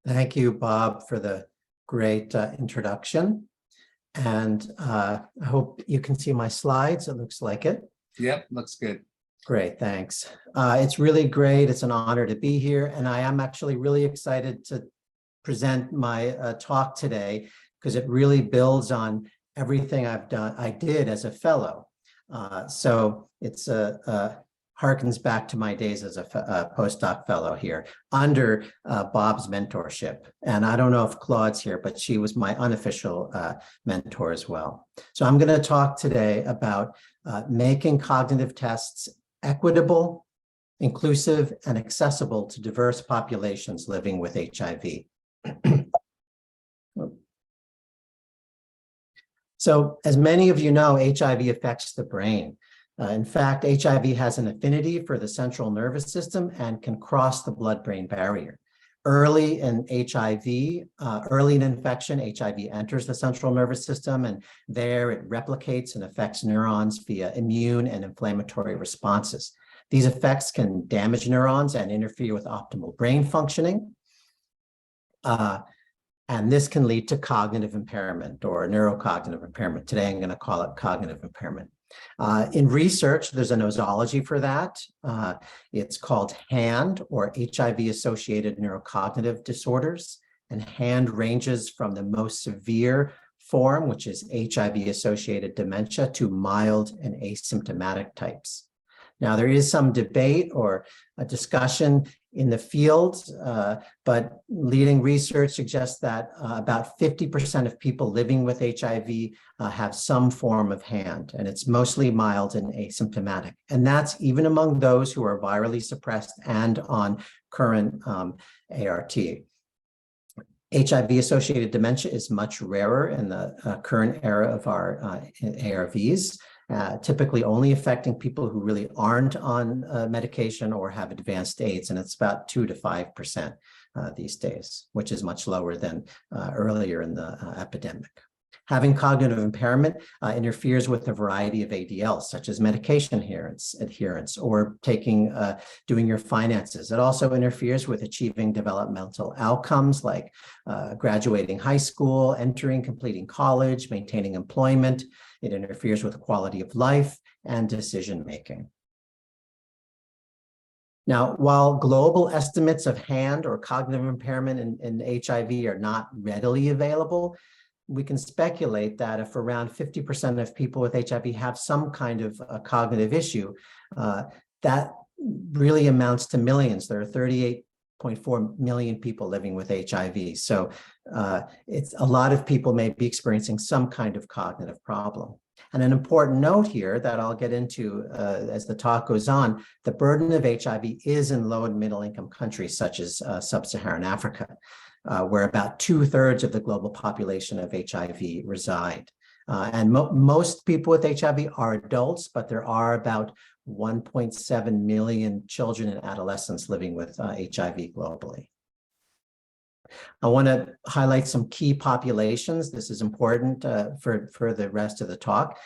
Thank you, Bob, for the great introduction. And I hope you can see my slides. It looks like it. Yep, looks good. Great, thanks. It's really great. It's an honor to be here. And I am actually really excited to present my talk today because it really builds on everything I did as a fellow. So it's harkens back to my days as a postdoc fellow here under Bob's mentorship. And I don't know if Claude's here, but she was my unofficial mentor as well. So I'm going to talk today about making cognitive tests equitable, inclusive, and accessible to diverse populations living with HIV. So as many of you know, HIV affects the brain. In fact, HIV has an affinity for the central nervous system and can cross the blood-brain barrier. Early in infection, HIV enters the central nervous system, and there it replicates and affects neurons via immune and inflammatory responses. These effects can damage neurons and interfere with optimal brain functioning. And this can lead to cognitive impairment or neurocognitive impairment. Today, I'm going to call it cognitive impairment. In research, there's a nosology for that. It's called HAND, or HIV-associated neurocognitive disorders. And HAND ranges from the most severe form, which is HIV-associated dementia, to mild and asymptomatic types. Now, there is some debate or a discussion in the field, but leading research suggests that about 50% of people living with HIV have some form of HAND, and it's mostly mild and asymptomatic. And that's even among those who are virally suppressed and on current ART. HIV-associated dementia is much rarer in the current era of our ARVs, typically only affecting people who really aren't on medication or have advanced AIDS, and it's about 2 to 5% these days, which is much lower than earlier in the epidemic. Having cognitive impairment interferes with a variety of ADLs, such as medication adherence, or doing your finances. It also interferes with achieving developmental outcomes like graduating high school, completing college, maintaining employment. It interferes with quality of life and decision-making. Now, while global estimates of HAND or cognitive impairment in HIV are not readily available, we can speculate that if around 50% of people with HIV have some kind of cognitive issue, that really amounts to millions. There are 38.4 million people living with HIV. So it's a lot of people may be experiencing some kind of cognitive problem. And an important note here that I'll get into as the talk goes on, the burden of HIV is in low and middle income countries such as sub-Saharan Africa, where about 2/3 of the global population of HIV reside. And most people with HIV are adults, but there are about 1.7 million children and adolescents living with HIV globally. I want to highlight some key populations. This is important for the rest of the talk.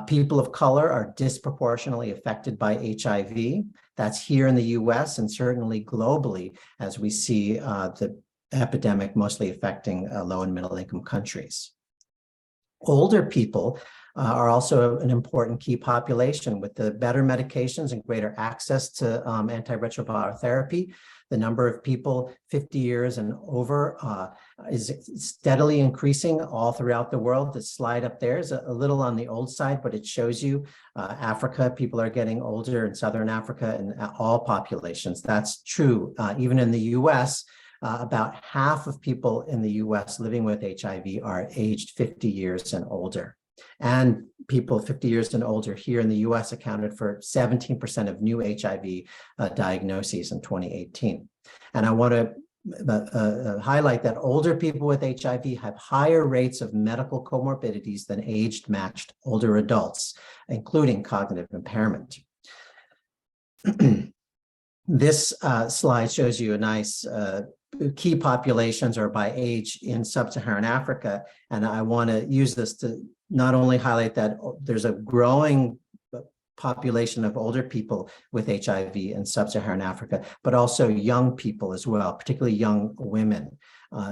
People of color are disproportionately affected by HIV. That's here in the US and certainly globally, as we see the epidemic mostly affecting low and middle income countries. Older people are also an important key population. With the better medications and greater access to antiretroviral therapy, the number of people 50 years and over is steadily increasing all throughout the world. The slide up there is a little on the old side, but it shows you Africa, people are getting older in Southern Africa and all populations. That's true. Even in the US, about half of people in the US living with HIV are aged 50 years and older. And people 50 years and older here in the US accounted for 17% of new HIV diagnoses in 2018. And I want to highlight that older people with HIV have higher rates of medical comorbidities than aged matched older adults, including cognitive impairment. This slide shows you a nice key populations are by age in sub-Saharan Africa. And I want to use this to not only highlight that there's a growing population of older people with HIV in sub-Saharan Africa, but also young people as well, particularly young women.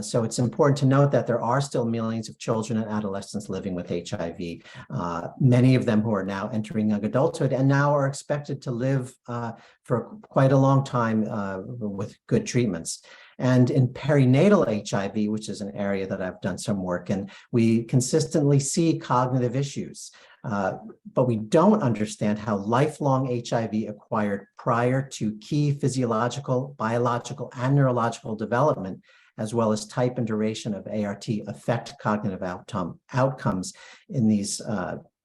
So it's important to note that there are still millions of children and adolescents living with HIV, many of them who are now entering young adulthood and now are expected to live for quite a long time with good treatments. And in perinatal HIV, which is an area that I've done some work in, we consistently see cognitive issues, but we don't understand how lifelong HIV acquired prior to key physiological, biological, and neurological development, as well as type and duration of ART, affect cognitive outcomes in these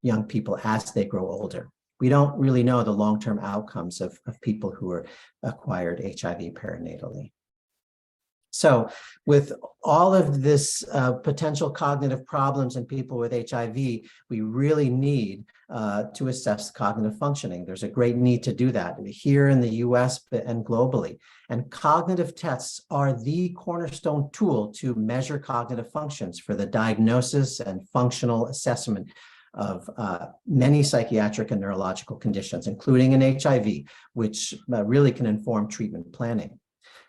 young people as they grow older. We don't really know the long-term outcomes of people who are acquired HIV perinatally. So with all of this potential cognitive problems in people with HIV, we really need to assess cognitive functioning. There's a great need to do that here in the US and globally. And cognitive tests are the cornerstone tool to measure cognitive functions for the diagnosis and functional assessment of many psychiatric and neurological conditions, including in HIV, which really can inform treatment planning.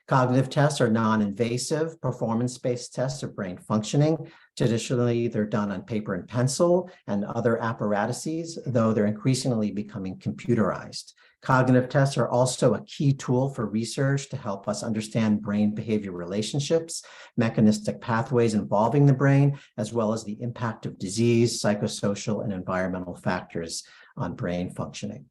Cognitive tests are non-invasive, performance-based tests of brain functioning. Traditionally, they're done on paper and pencil and other apparatuses, though they're increasingly becoming computerized. Cognitive tests are also a key tool for research to help us understand brain behavior relationships, mechanistic pathways involving the brain, as well as the impact of disease, psychosocial, and environmental factors on brain functioning.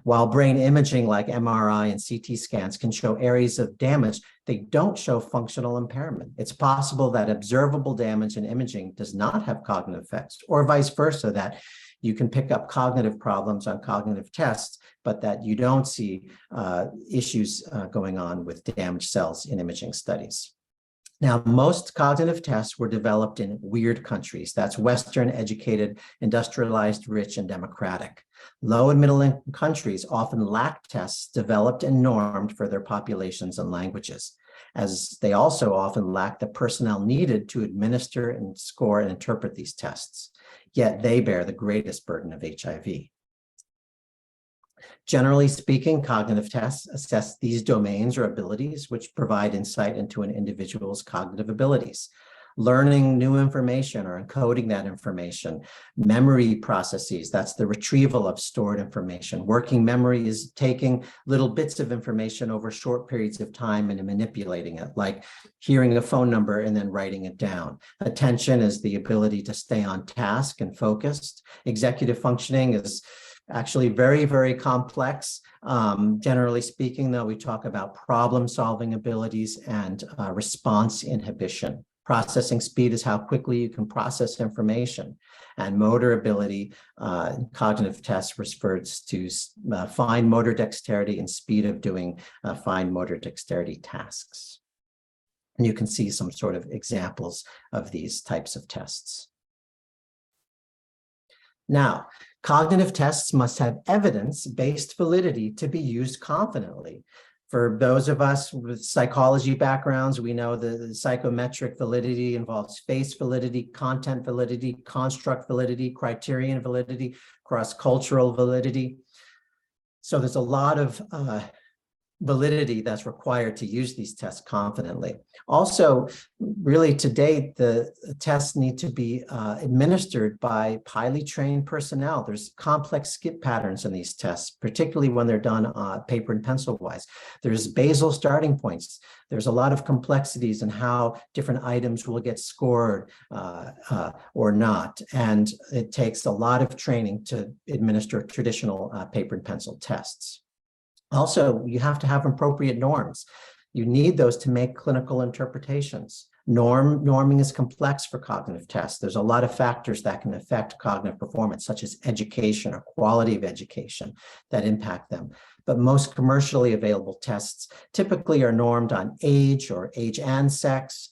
While brain imaging like MRI and CT scans can show areas of damage, they don't show functional impairment. It's possible that observable damage in imaging does not have cognitive effects, or vice versa, that you can pick up cognitive problems on cognitive tests, but that you don't see issues going on with damaged cells in imaging studies. Now, most cognitive tests were developed in weird countries. That's Western, educated, industrialized, rich, and democratic. Low and middle income countries often lack tests developed and normed for their populations and languages, as they also often lack the personnel needed to administer and score and interpret these tests. Yet they bear the greatest burden of HIV. Generally speaking, cognitive tests assess these domains or abilities which provide insight into an individual's cognitive abilities. Learning new information or encoding that information, memory processes, that's the retrieval of stored information. Working memory is taking little bits of information over short periods of time and manipulating it, like hearing a phone number and then writing it down. Attention is the ability to stay on task and focused. Executive functioning is actually very, very complex. Generally speaking, though, we talk about problem-solving abilities and response inhibition. Processing speed is how quickly you can process information. And motor ability, cognitive tests refers to fine motor dexterity and speed of doing fine motor dexterity tasks. And you can see some sort of examples of these types of tests. Now, cognitive tests must have evidence-based validity to be used confidently. For those of us with psychology backgrounds, we know the psychometric validity involves face validity, content validity, construct validity, criterion validity, cross-cultural validity. So there's a lot of validity that's required to use these tests confidently. Also, really to date, the tests need to be administered by highly trained personnel. There's complex skip patterns in these tests, particularly when they're done paper and pencil wise. There's basal starting points. There's a lot of complexities in how different items will get scored or not. And it takes a lot of training to administer traditional paper and pencil tests. Also, you have to have appropriate norms. You need those to make clinical interpretations. Norming is complex for cognitive tests. There's a lot of factors that can affect cognitive performance, such as education or quality of education that impact them. But most commercially available tests typically are normed on age or age and sex.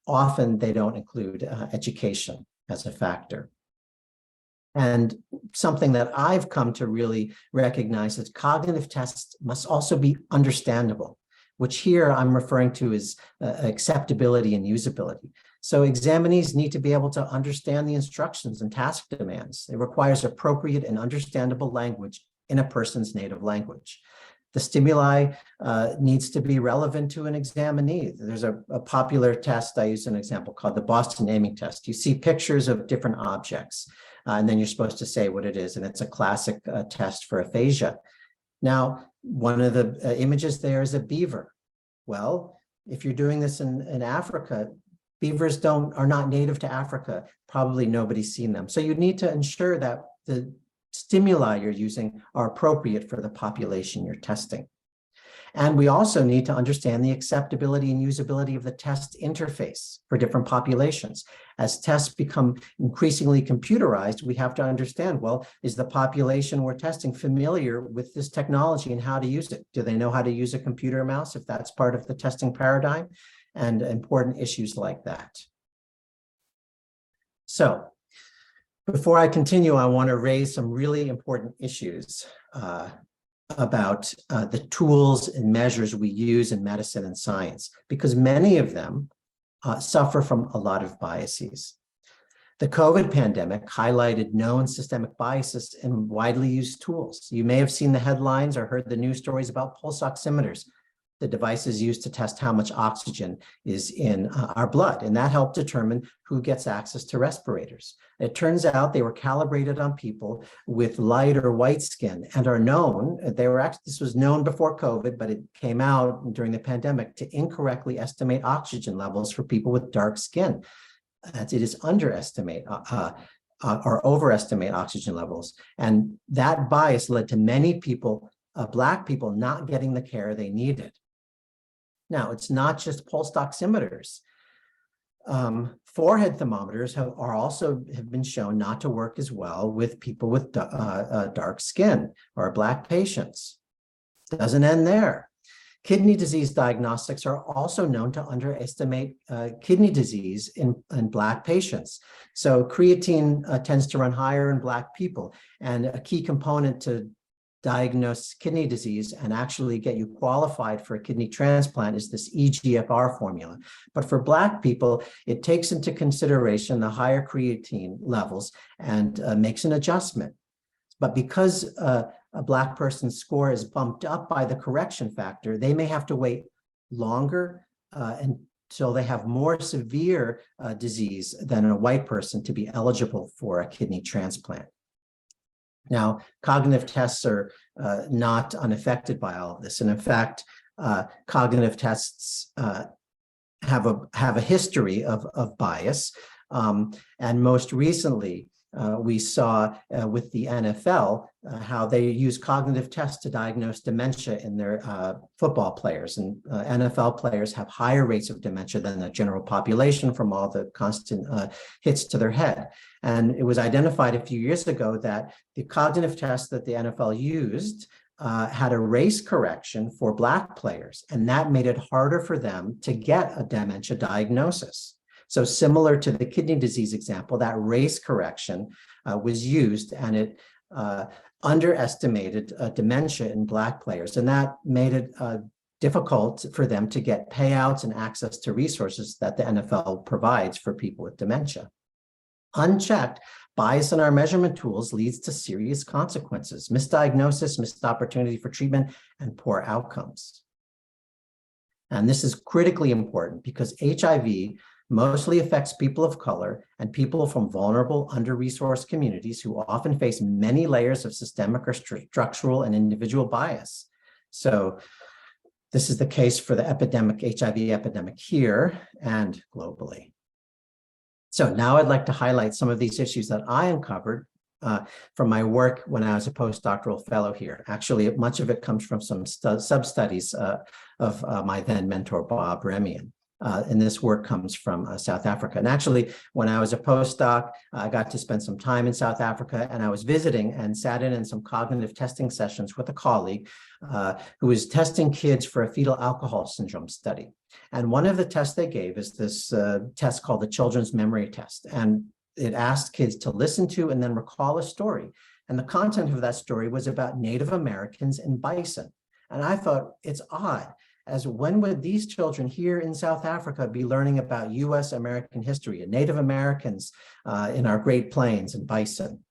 Often they don't include education as a factor. And something that I've come to really recognize is cognitive tests must also be understandable, which here I'm referring to as acceptability and usability. So examinees need to be able to understand the instructions and task demands. It requires appropriate and understandable language in a person's native language. The stimuli needs to be relevant to an examinee. There's a popular test, I use an example called the Boston naming test. You see pictures of different objects. And then you're supposed to say what it is, and it's a classic test for aphasia. Now, one of the images there is a beaver. Well, if you're doing this in Africa, beavers are not native to Africa. Probably nobody's seen them. So you need to ensure that the stimuli you're using are appropriate for the population you're testing. And we also need to understand the acceptability and usability of the test interface for different populations. As tests become increasingly computerized, we have to understand, well, is the population we're testing familiar with this technology and how to use it? Do they know how to use a computer mouse if that's part of the testing paradigm? And important issues like that. So before I continue, I want to raise some really important issues about the tools and measures we use in medicine and science, because many of them suffer from a lot of biases. The COVID pandemic highlighted known systemic biases in widely used tools. You may have seen the headlines or heard the news stories about pulse oximeters. the device is used to test how much oxygen is in our blood, and that helped determine who gets access to respirators. It turns out they were calibrated on people with light or white skin and are known, this was known before COVID, but it came out during the pandemic to incorrectly estimate oxygen levels for people with dark skin. It is underestimate or overestimate oxygen levels. And that bias led to many people, Black people, not getting the care they needed. Now, it's not just pulse oximeters. Forehead thermometers have been shown not to work as well with people with dark skin or Black patients. Doesn't end there. Kidney disease diagnostics are also known to underestimate kidney disease in Black patients. So creatine tends to run higher in Black people, and a key component to diagnose kidney disease and actually get you qualified for a kidney transplant is this EGFR formula. But for Black people, it takes into consideration the higher creatine levels and makes an adjustment. But because a Black person's score is bumped up by the correction factor, they may have to wait longer until they have more severe disease than a white person to be eligible for a kidney transplant. Now, cognitive tests are not unaffected by all of this. And in fact, cognitive tests have a history of bias. And most recently, we saw with the NFL how they use cognitive tests to diagnose dementia in their football players. And NFL players have higher rates of dementia than the general population from all the constant hits to their head. And it was identified a few years ago that the cognitive test that the NFL used had a race correction for Black players, and that made it harder for them to get a dementia diagnosis. So similar to the kidney disease example, that race correction was used, and it underestimated dementia in Black players, and that made it difficult for them to get payouts and access to resources that the NFL provides for people with dementia. Unchecked, bias in our measurement tools leads to serious consequences: misdiagnosis, missed opportunity for treatment, and poor outcomes. And this is critically important because HIV mostly affects people of color and people from vulnerable, under-resourced communities who often face many layers of systemic or structural and individual bias. So this is the case for the HIV epidemic here and globally. So now I'd like to highlight some of these issues that I uncovered from my work when I was a postdoctoral fellow here. Actually, much of it comes from some sub-studies of my then mentor, Bob Remien. And this work comes from South Africa. And actually, when I was a postdoc, I got to spend some time in South Africa, and I was visiting and sat in some cognitive testing sessions with a colleague who was testing kids for a fetal alcohol syndrome study. And one of the tests they gave is this test called the Children's Memory Test. And it asked kids to listen to and then recall a story. And the content of that story was about Native Americans and bison. And I thought, it's odd. As when would these children here in South Africa be learning about US American history and Native Americans in our Great Plains and bison?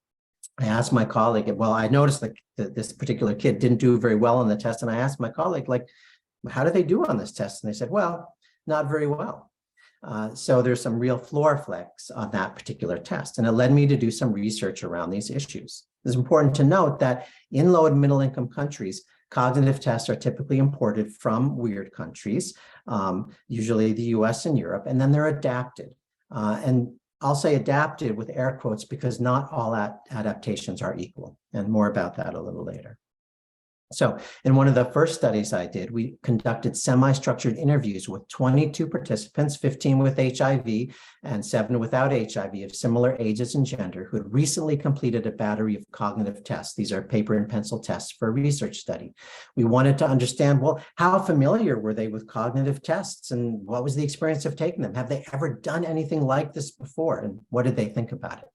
I asked my colleague, well, I noticed that this particular kid didn't do very well on the test. And I asked my colleague, like, how did they do on this test? And they said, well, not very well. So there's some real floor flex on that particular test. And it led me to do some research around these issues. It's important to note that in low and middle income countries, cognitive tests are typically imported from weird countries, usually the US and Europe, and then they're adapted. And I'll say adapted with air quotes because not all adaptations are equal, and more about that a little later. So in one of the first studies I did, we conducted semi-structured interviews with 22 participants, 15 with HIV and 7 without HIV of similar ages and gender who had recently completed a battery of cognitive tests. These are paper and pencil tests for a research study. We wanted to understand, well, how familiar were they with cognitive tests and what was the experience of taking them? Have they ever done anything like this before? And what did they think about it?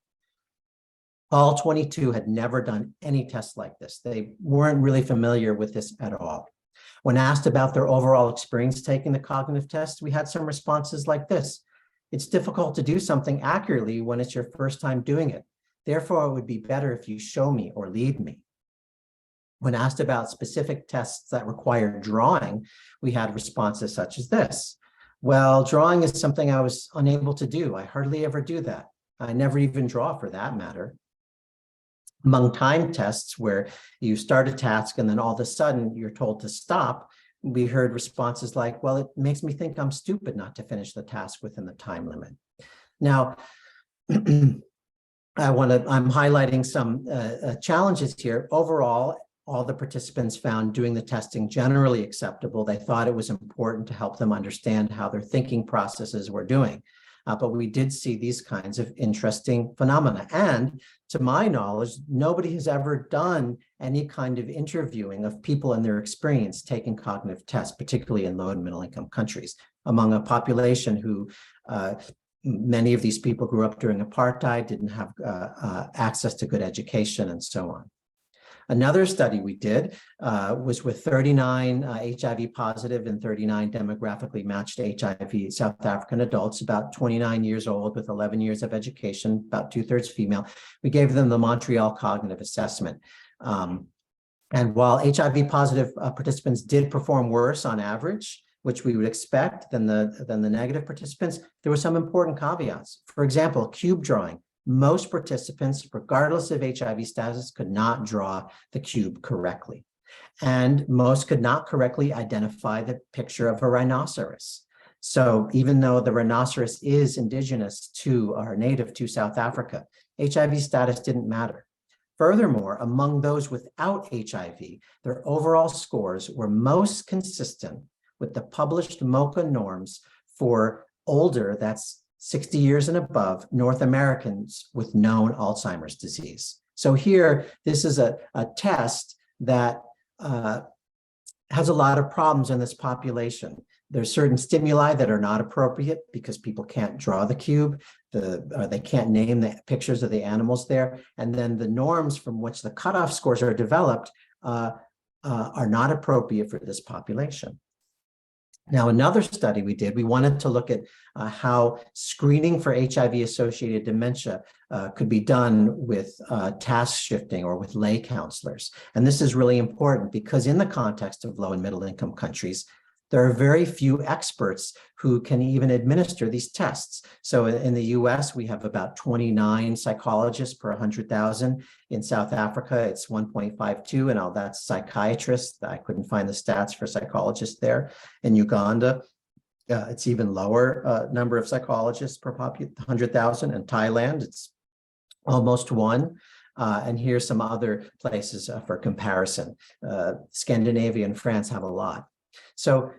All 22 had never done any tests like this. They weren't really familiar with this at all. When asked about their overall experience taking the cognitive test, we had some responses like this. It's difficult to do something accurately when it's your first time doing it. Therefore, it would be better if you show me or lead me. When asked about specific tests that require drawing, we had responses such as this. Well, drawing is something I was unable to do. I hardly ever do that. I never even draw for that matter. Among time tests where you start a task and then all of a sudden you're told to stop, we heard responses like, well, it makes me think I'm stupid not to finish the task within the time limit. Now, I'm highlighting some challenges here. Overall, all the participants found doing the testing generally acceptable. They thought it was important to help them understand how their thinking processes were doing. But we did see these kinds of interesting phenomena. And to my knowledge, nobody has ever done any kind of interviewing of people and their experience taking cognitive tests, particularly in low and middle income countries, among a population who many of these people grew up during apartheid, didn't have access to good education, and so on. Another study we did was with 39 HIV positive and 39 demographically matched HIV South African adults, about 29 years old with 11 years of education, about 2/3 female. We gave them the Montreal Cognitive Assessment. And while HIV positive participants did perform worse on average, which we would expect than the negative participants, there were some important caveats. For example, cube drawing. Most participants, regardless of HIV status, could not draw the cube correctly. And most could not correctly identify the picture of a rhinoceros. So even though the rhinoceros is indigenous to or native to South Africa, HIV status didn't matter. Furthermore, among those without HIV, their overall scores were most consistent with the published MoCA norms for older, that's 60 years and above, North Americans with known Alzheimer's disease. So here, this is a test that has a lot of problems in this population. There's certain stimuli that are not appropriate because people can't draw the cube, they can't name the pictures of the animals there, and then the norms from which the cutoff scores are developed are not appropriate for this population. Now, another study we did, we wanted to look at how screening for HIV-associated dementia could be done with task shifting or with lay counselors. And this is really important because in the context of low and middle income countries, there are very few experts who can even administer these tests. So in the US, we have about 29 psychologists per 100,000. In South Africa, it's 1.52, and that's psychiatrists. I couldn't find the stats for psychologists there. In Uganda, it's even lower number of psychologists per 100,000. In Thailand, it's almost 1. And here's some other places for comparison. Scandinavia and France have a lot. So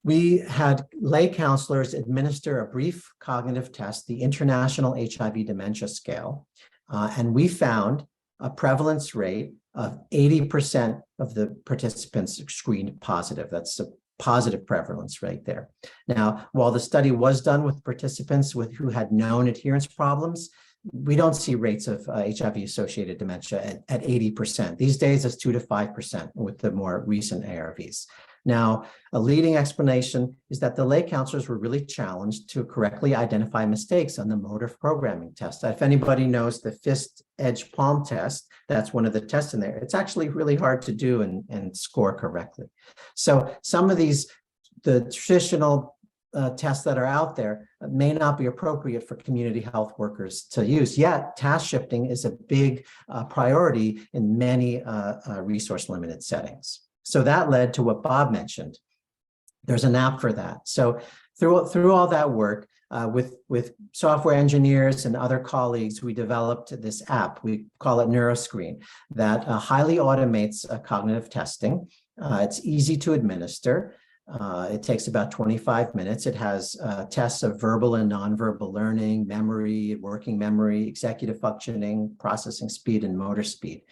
we had lay counselors administer a brief cognitive test, the International HIV Dementia Scale, and we found a prevalence rate of 80% of the participants screened positive. That's a positive prevalence rate there. Now, while the study was done with participants who had known adherence problems, we don't see rates of HIV-associated dementia at 80%. These days, it's 2 to 5% with the more recent ARVs. Now, a leading explanation is that the lay counselors were really challenged to correctly identify mistakes on the motor programming test. If anybody knows the fist edge palm test, that's one of the tests in there. It's actually really hard to do and score correctly. So some of the traditional tests that are out there may not be appropriate for community health workers to use, yet task shifting is a big priority in many resource-limited settings. So that led to what Bob mentioned. There's an app for that. So through all that work with software engineers and other colleagues, we developed this app. We call it NeuroScreen that highly automates cognitive testing. It's easy to administer. It takes about 25 minutes. It has tests of verbal and nonverbal learning, memory, working memory, executive functioning, processing speed, and motor speed.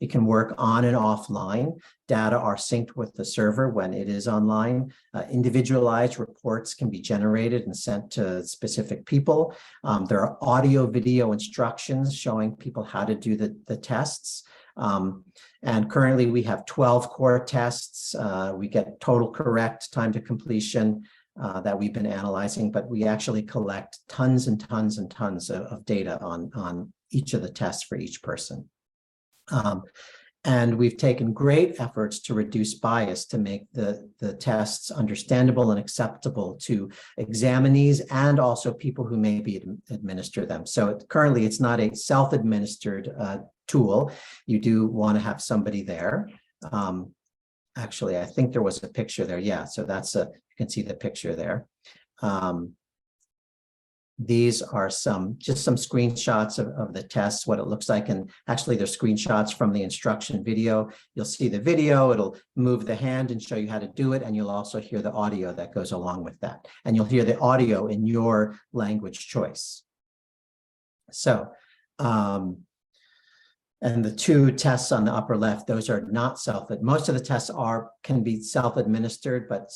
It can work on and offline. Data are synced with the server when it is online. Individualized reports can be generated and sent to specific people. There are audio, video instructions showing people how to do the tests. And currently we have 12 core tests. We get total correct time to completion that we've been analyzing, but we actually collect tons and tons and tons of data on each of the tests for each person. And we've taken great efforts to reduce bias to make the tests understandable and acceptable to examinees and also people who maybe administer them. So currently it's not a self-administered tool. You do want to have somebody there. Actually, I think there was a picture there. Yeah, so that's you can see the picture there. These are just some screenshots of the tests, what it looks like. And actually they're screenshots from the instruction video. You'll see the video, it'll move the hand and show you how to do it. And you'll also hear the audio that goes along with that. And you'll hear the audio in your language choice. So, and the two tests on the upper left, those are not most of the tests can be self-administered, but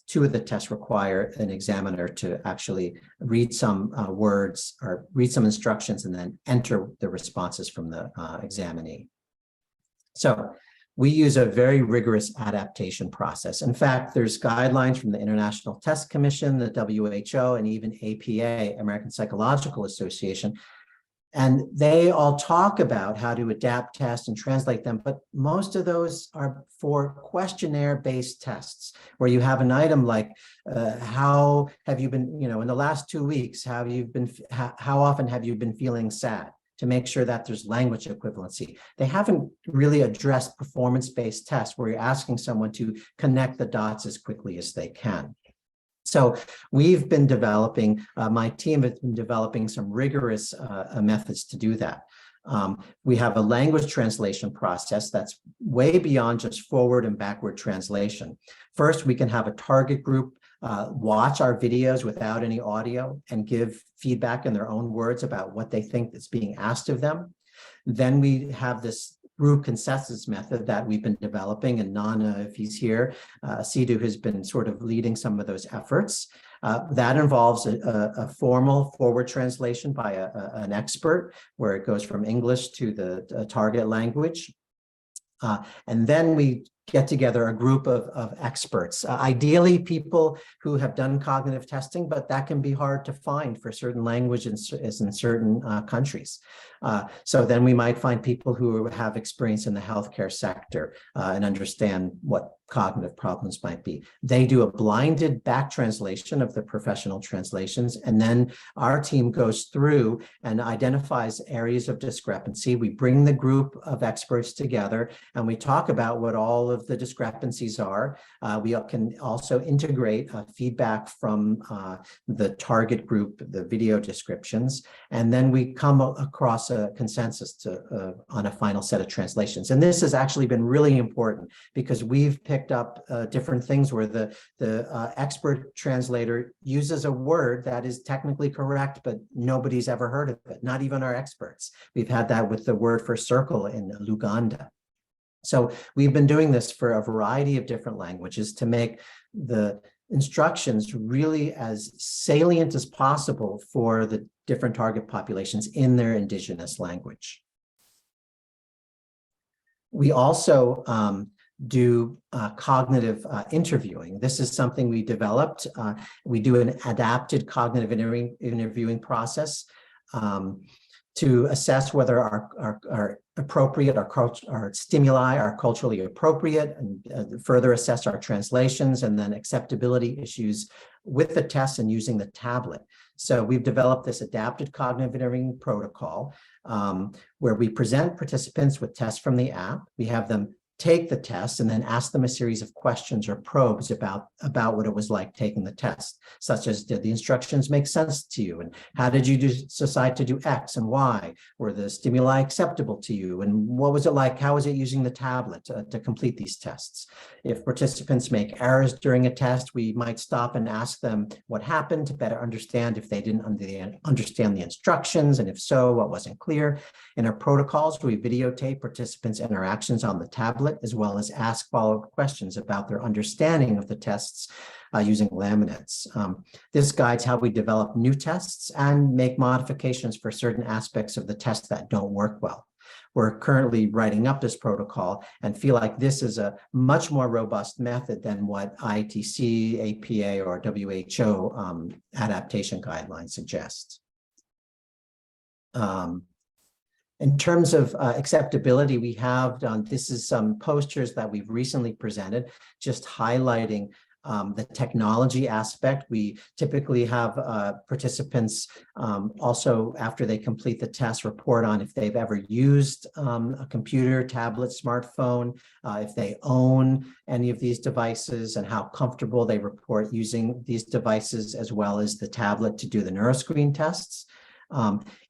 two of the tests require an examiner to actually read some words or read some instructions and then enter the responses from the examinee. So we use a very rigorous adaptation process. In fact, there's guidelines from the International Test Commission, the WHO, and even APA, American Psychological Association. And they all talk about how to adapt tests and translate them, but most of those are for questionnaire-based tests, where you have an item like, how have you been, in the last 2 weeks, how often have you been feeling sad? To make sure that there's language equivalency. They haven't really addressed performance-based tests where you're asking someone to connect the dots as quickly as they can. So we've been developing, my team has been developing some rigorous methods to do that. We have a language translation process that's way beyond just forward and backward translation. First, we can have a target group watch our videos without any audio and give feedback in their own words about what they think is being asked of them. Then we have this group consensus method that we've been developing, and Nana, if he's here, Sidhu has been sort of leading some of those efforts. That involves a formal forward translation by an expert, where it goes from English to the target language. And then we get together a group of experts, ideally people who have done cognitive testing, but that can be hard to find for certain languages in certain countries. So then we might find people who have experience in the healthcare sector and understand what cognitive problems might be. They do a blinded back translation of the professional translations, and then our team goes through and identifies areas of discrepancy. We bring the group of experts together and we talk about what all of the discrepancies are. We can also integrate feedback from the target group, the video descriptions, and then we come across a consensus on a final set of translations. And this has actually been really important because we've picked up different things where the expert translator uses a word that is technically correct, but nobody's ever heard of it, not even our experts. We've had that with the word for circle in Luganda. So we've been doing this for a variety of different languages to make the instructions really as salient as possible for the different target populations in their indigenous language. We also do cognitive interviewing. This is something we developed. We do an adapted cognitive interviewing process to assess whether our appropriate, our stimuli are culturally appropriate, and further assess our translations, and then acceptability issues with the tests and using the tablet. So we've developed this adapted cognitive interviewing protocol where we present participants with tests from the app. We have them take the test and then ask them a series of questions or probes about what it was like taking the test, such as, did the instructions make sense to you? And how did you decide to do X and Y? Were the stimuli acceptable to you? And what was it like? How was it using the tablet to complete these tests? If participants make errors during a test, we might stop and ask them what happened to better understand if they didn't understand the instructions, and if so, what wasn't clear. In our protocols, we videotape participants' interactions on the tablet, as well as ask follow-up questions about their understanding of the tests using laminates. This guides how we develop new tests and make modifications for certain aspects of the test that don't work well. We're currently writing up this protocol and feel like this is a much more robust method than what ITC, APA, or WHO In terms of acceptability, we have done, this is some posters that we've recently presented, just highlighting the technology aspect. We typically have participants also, after they complete the test, report on if they've ever used a computer, tablet, smartphone, if they own any of these devices, and how comfortable they report using these devices, as well as the tablet to do the neuroscreen tests.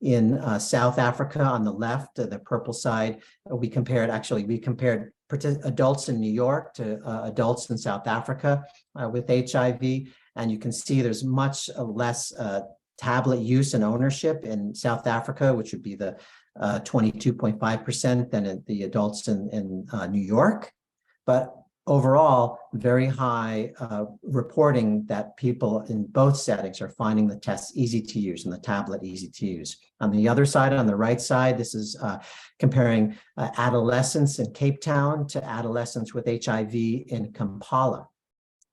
In South Africa, on the left, the purple side, we compared adults in New York to adults in South Africa with HIV, and you can see there's much less tablet use and ownership in South Africa, which would be the 22.5% than in the adults in New York. But overall, very high reporting that people in both settings are finding the tests easy to use and the tablet easy to use. On the other side, on the right side, this is comparing adolescents in Cape Town to adolescents with HIV in Kampala,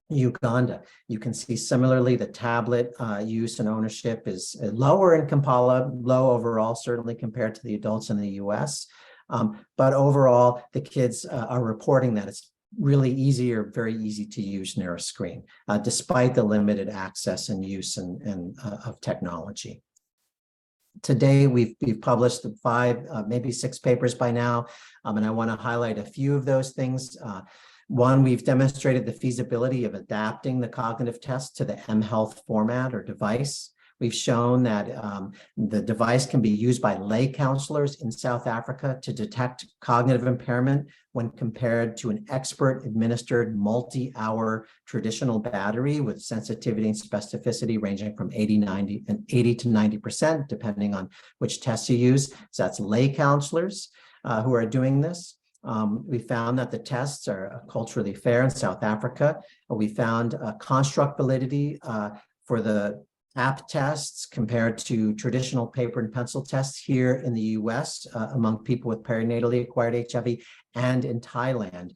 Uganda. You can see similarly the tablet use and ownership is lower in Kampala, low overall, certainly compared to the adults in the US. But overall, the kids are reporting that it's really easy or very easy to use neuroscreen, despite the limited access and use of technology. Today, we've published 5, maybe 6 papers by now, and I want to highlight a few of those things. One, we've demonstrated the feasibility of adapting the cognitive test to the mHealth format or device. We've shown that the device can be used by lay counselors in South Africa to detect cognitive impairment when compared to an expert-administered multi-hour traditional battery with sensitivity and specificity ranging from 80 to 90%, depending on which tests you use. So that's lay counselors who are doing this. We found that the tests are culturally fair in South Africa. We found construct validity for the app tests compared to traditional paper and pencil tests here in the US among people with perinatally acquired HIV, and in Thailand.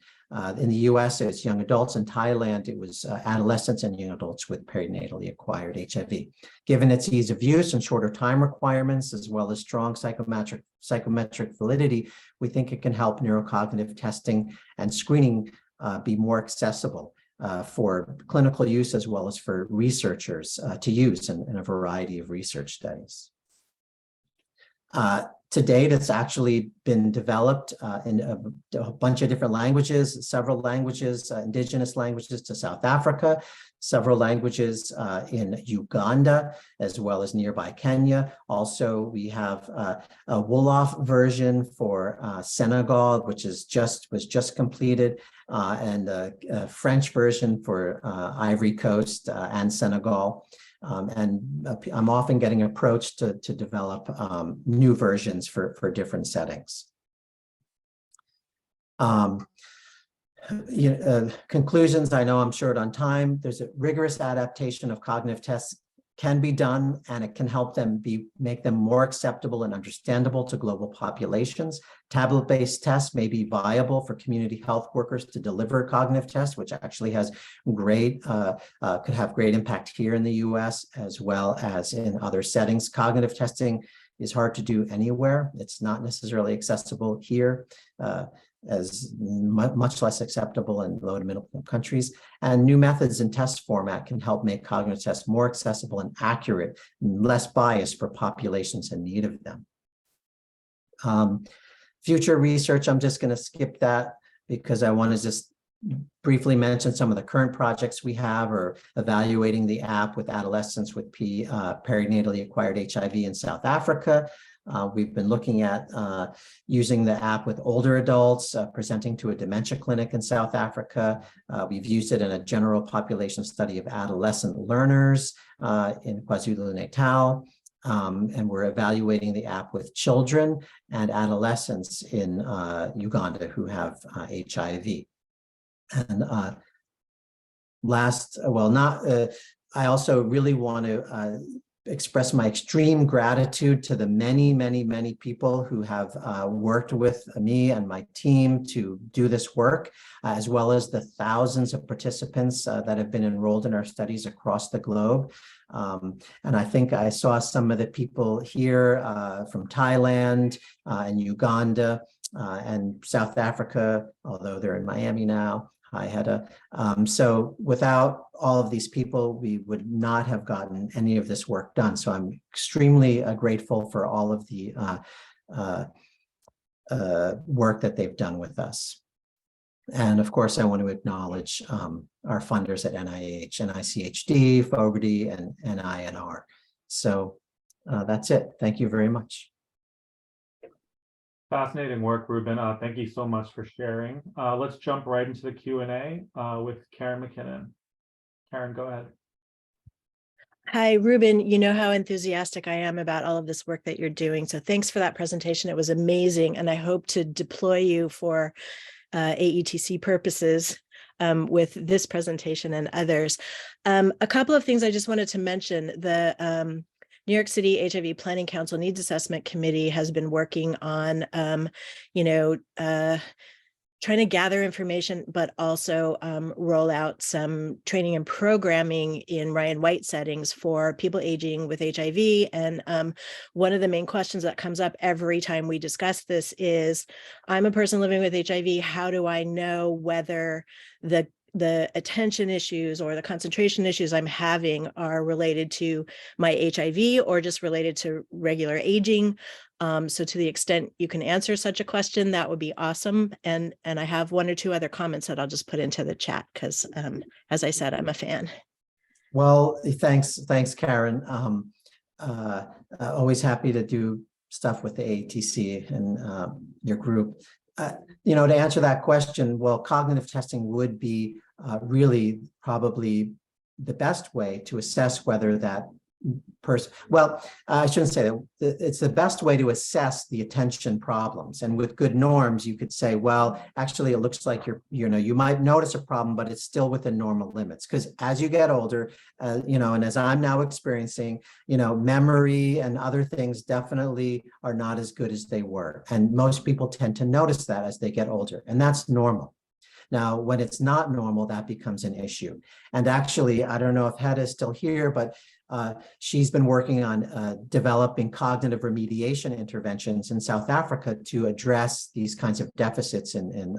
In the US, it's young adults. In Thailand, it was adolescents and young adults with perinatally acquired HIV. Given its ease of use and shorter time requirements, as well as strong psychometric validity, we think it can help neurocognitive testing and screening be more accessible for clinical use, as well as for researchers to use in a variety of research studies. To date, it's actually been developed in a bunch of different languages, several languages, indigenous languages to South Africa, several languages in Uganda, as well as nearby Kenya. Also, we have a Wolof version for Senegal, which was just completed, and a French version for Ivory Coast and Senegal. And I'm often getting approached to develop new versions for different settings. Conclusions, I know I'm short on time. There's a rigorous adaptation of cognitive tests can be done, and it can help them make them more acceptable and understandable to global populations. Tablet-based tests may be viable for community health workers to deliver cognitive tests, which actually has could have great impact here in the US as well as in other settings. Cognitive testing is hard to do anywhere. It's not necessarily accessible here, as much less acceptable in low to middle income countries. And new methods and test format can help make cognitive tests more accessible and accurate, and less biased for populations in need of them. Future research, I'm just going to skip that because I want to just briefly mention some of the current projects we have, or evaluating the app with adolescents with perinatally acquired HIV in South Africa. We've been looking at using the app with older adults, presenting to a dementia clinic in South Africa. We've used it in a general population study of adolescent learners in KwaZulu-Natal. And we're evaluating the app with children and adolescents in Uganda who have HIV. And I also really want to express my extreme gratitude to the many, many, many people who have worked with me and my team to do this work, as well as the thousands of participants that have been enrolled in our studies across the globe. And I think I saw some of the people here from Thailand and Uganda and South Africa, although they're in Miami now. Hi, Hedda. So without all of these people, we would not have gotten any of this work done. So I'm extremely grateful for all of the work that they've done with us. And of course, I want to acknowledge our funders at NIH, NICHD, Ph.D, and NINR. So that's it. Thank you very much. Fascinating work, Reuben. Thank you so much for sharing. Let's jump right into the Q&A with Karen McKinnon. Karen, go ahead. Hi, Reuben. You know how enthusiastic I am about all of this work that you're doing. So thanks for that presentation. It was amazing. And I hope to deploy you for AETC purposes with this presentation and others. A couple of things I just wanted to mention. The New York City HIV Planning Council Needs Assessment Committee has been working on, trying to gather information, but also roll out some training and programming in Ryan White settings for people aging with HIV. And one of the main questions that comes up every time we discuss this is, I'm a person living with HIV. How do I know whether the attention issues or the concentration issues I'm having are related to my HIV or just related to regular aging? So to the extent you can answer such a question, that would be awesome. And I have one or two other comments that I'll just put into the chat because, as I said, I'm a fan. Well, thanks, Karen. Always happy to do stuff with the AETC and your group. To answer that question, well, cognitive testing would be really probably the best way to assess whether that person, well, I shouldn't say that. It's the best way to assess the attention problems. And with good norms, you could say, well, actually, it looks like you might notice a problem, but it's still within normal limits. Because as you get older, and as I'm now experiencing, memory and other things definitely are not as good as they were. And most people tend to notice that as they get older, and that's normal. Now, when it's not normal, that becomes an issue. And actually, I don't know if Hedda is still here, but she's been working on developing cognitive remediation interventions in South Africa to address these kinds of deficits in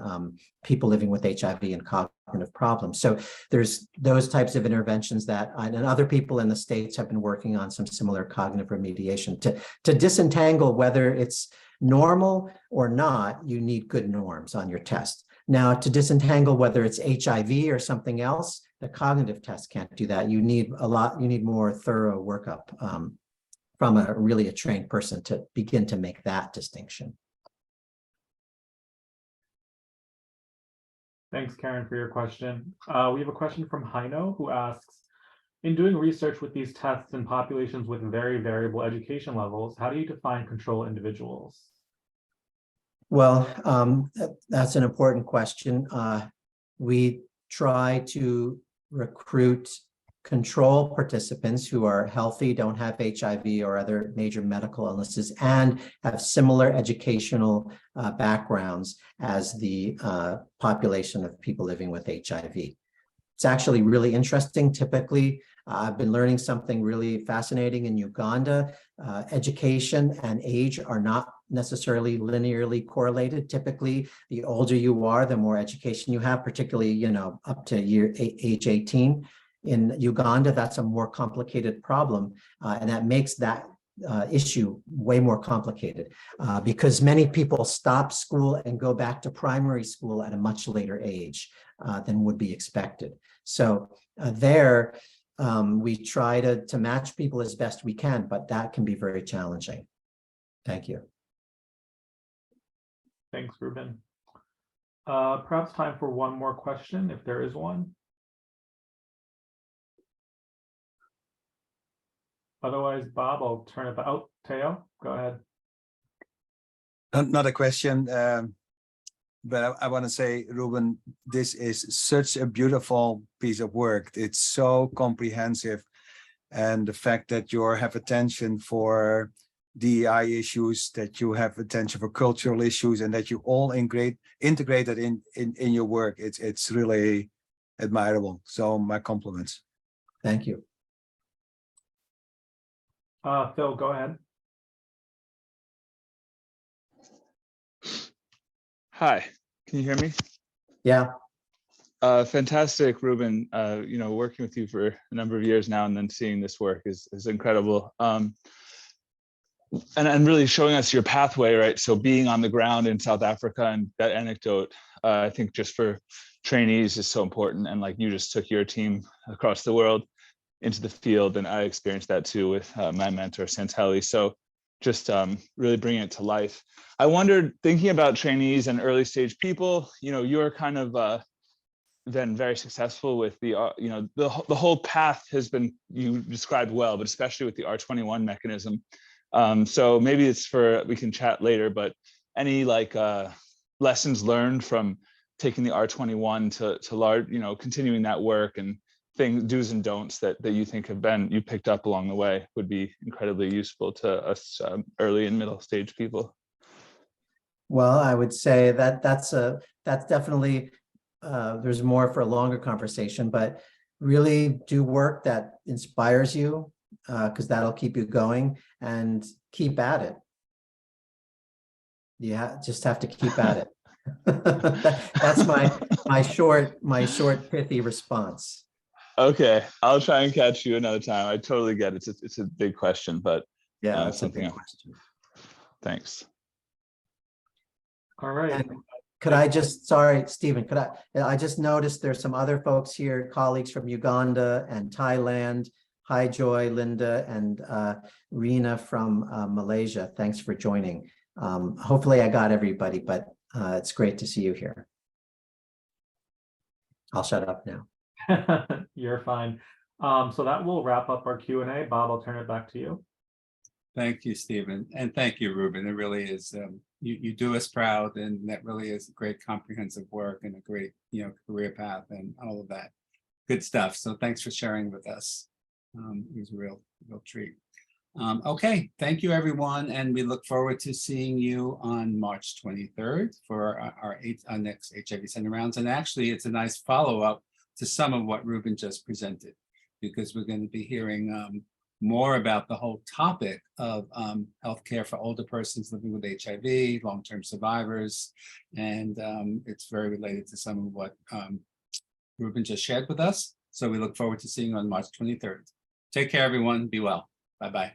people living with HIV and cognitive problems. So there's those types of interventions that, and other people in the States have been working on some similar cognitive remediation. To disentangle whether it's normal or not, you need good norms on your test. Now, to disentangle whether it's HIV or something else, the cognitive test can't do that. You need more thorough workup from a trained person to begin to make that distinction. Thanks, Karen, for your question. We have a question from Heino who asks, in doing research with these tests in populations with very variable education levels, how do you define control individuals? Well, that's an important question. We try to recruit control participants who are healthy, don't have HIV or other major medical illnesses, and have similar educational backgrounds as the population of people living with HIV. It's actually really interesting. Typically, I've been learning something really fascinating in Uganda. Education and age are not necessarily linearly correlated. Typically, the older you are, the more education you have, particularly, up to age 18. In Uganda, that's a more complicated problem, and that makes that issue way more complicated because many people stop school and go back to primary school at a much later age than would be expected. So we try to match people as best we can, but that can be very challenging. Thank you. Thanks, Reuben. Perhaps time for one more question, if there is one. Otherwise, Bob, I'll turn it back. Oh, Teo, go ahead. Not a question, but I want to say, Reuben, this is such a beautiful piece of work. It's so comprehensive. and the fact that you have attention for DEI issues, that you have attention for cultural issues, and that you all integrate that in your work. It's really admirable. So my compliments. Thank you. Phil, go ahead. Hi, can you hear me? Yeah. Fantastic, Reuben. Working with you for a number of years now, and then seeing this work is incredible. And really showing us your pathway, right? So being on the ground in South Africa, and that anecdote, I think just for trainees is so important. And like you just took your team across the world into the field, and I experienced that too with my mentor, Santeli. So just really bringing it to life. I wondered, thinking about trainees and early stage people, you're kind of been very successful with the whole path has been, you described well, but especially with the R21 mechanism. So maybe we can chat later, but any lessons learned from taking the R21 to large, continuing that work, and do's and don'ts that you think you picked up along the way would be incredibly useful to us early and middle stage people. Well, I would say that's definitely, there's more for a longer conversation, but really do work that inspires you, because that'll keep you going, and keep at it. Yeah, just have to keep at it. That's my short pithy response. Okay, I'll try and catch you another time. I totally get it. It's a big question, but Yeah, that's something a big else. question. Thanks. All right. And could I just, sorry, Stephen, I just noticed there's some other folks here, colleagues from Uganda and Thailand. Hi, Joy, Linda, and Rena from Malaysia. Thanks for joining. Hopefully I got everybody, but it's great to see you here. I'll shut up now. You're fine. So that will wrap up our Q&A. Bob, I'll turn it back to you. Thank you, Stephen. And thank you, Reuben. It really is, you do us proud, and that really is great comprehensive work and a great, career path and all of that good stuff. So thanks for sharing with us. It was a real treat. Okay, thank you, everyone. And we look forward to seeing you on March 23rd for our next HIV Center rounds. And actually, it's a nice follow-up to some of what Reuben just presented, because we're going to be hearing more about the whole topic of healthcare for older persons living with HIV, long-term survivors. And it's very related to some of what Reuben just shared with us. So we look forward to seeing you on March 23rd. Take care, everyone. Be well. Bye-bye.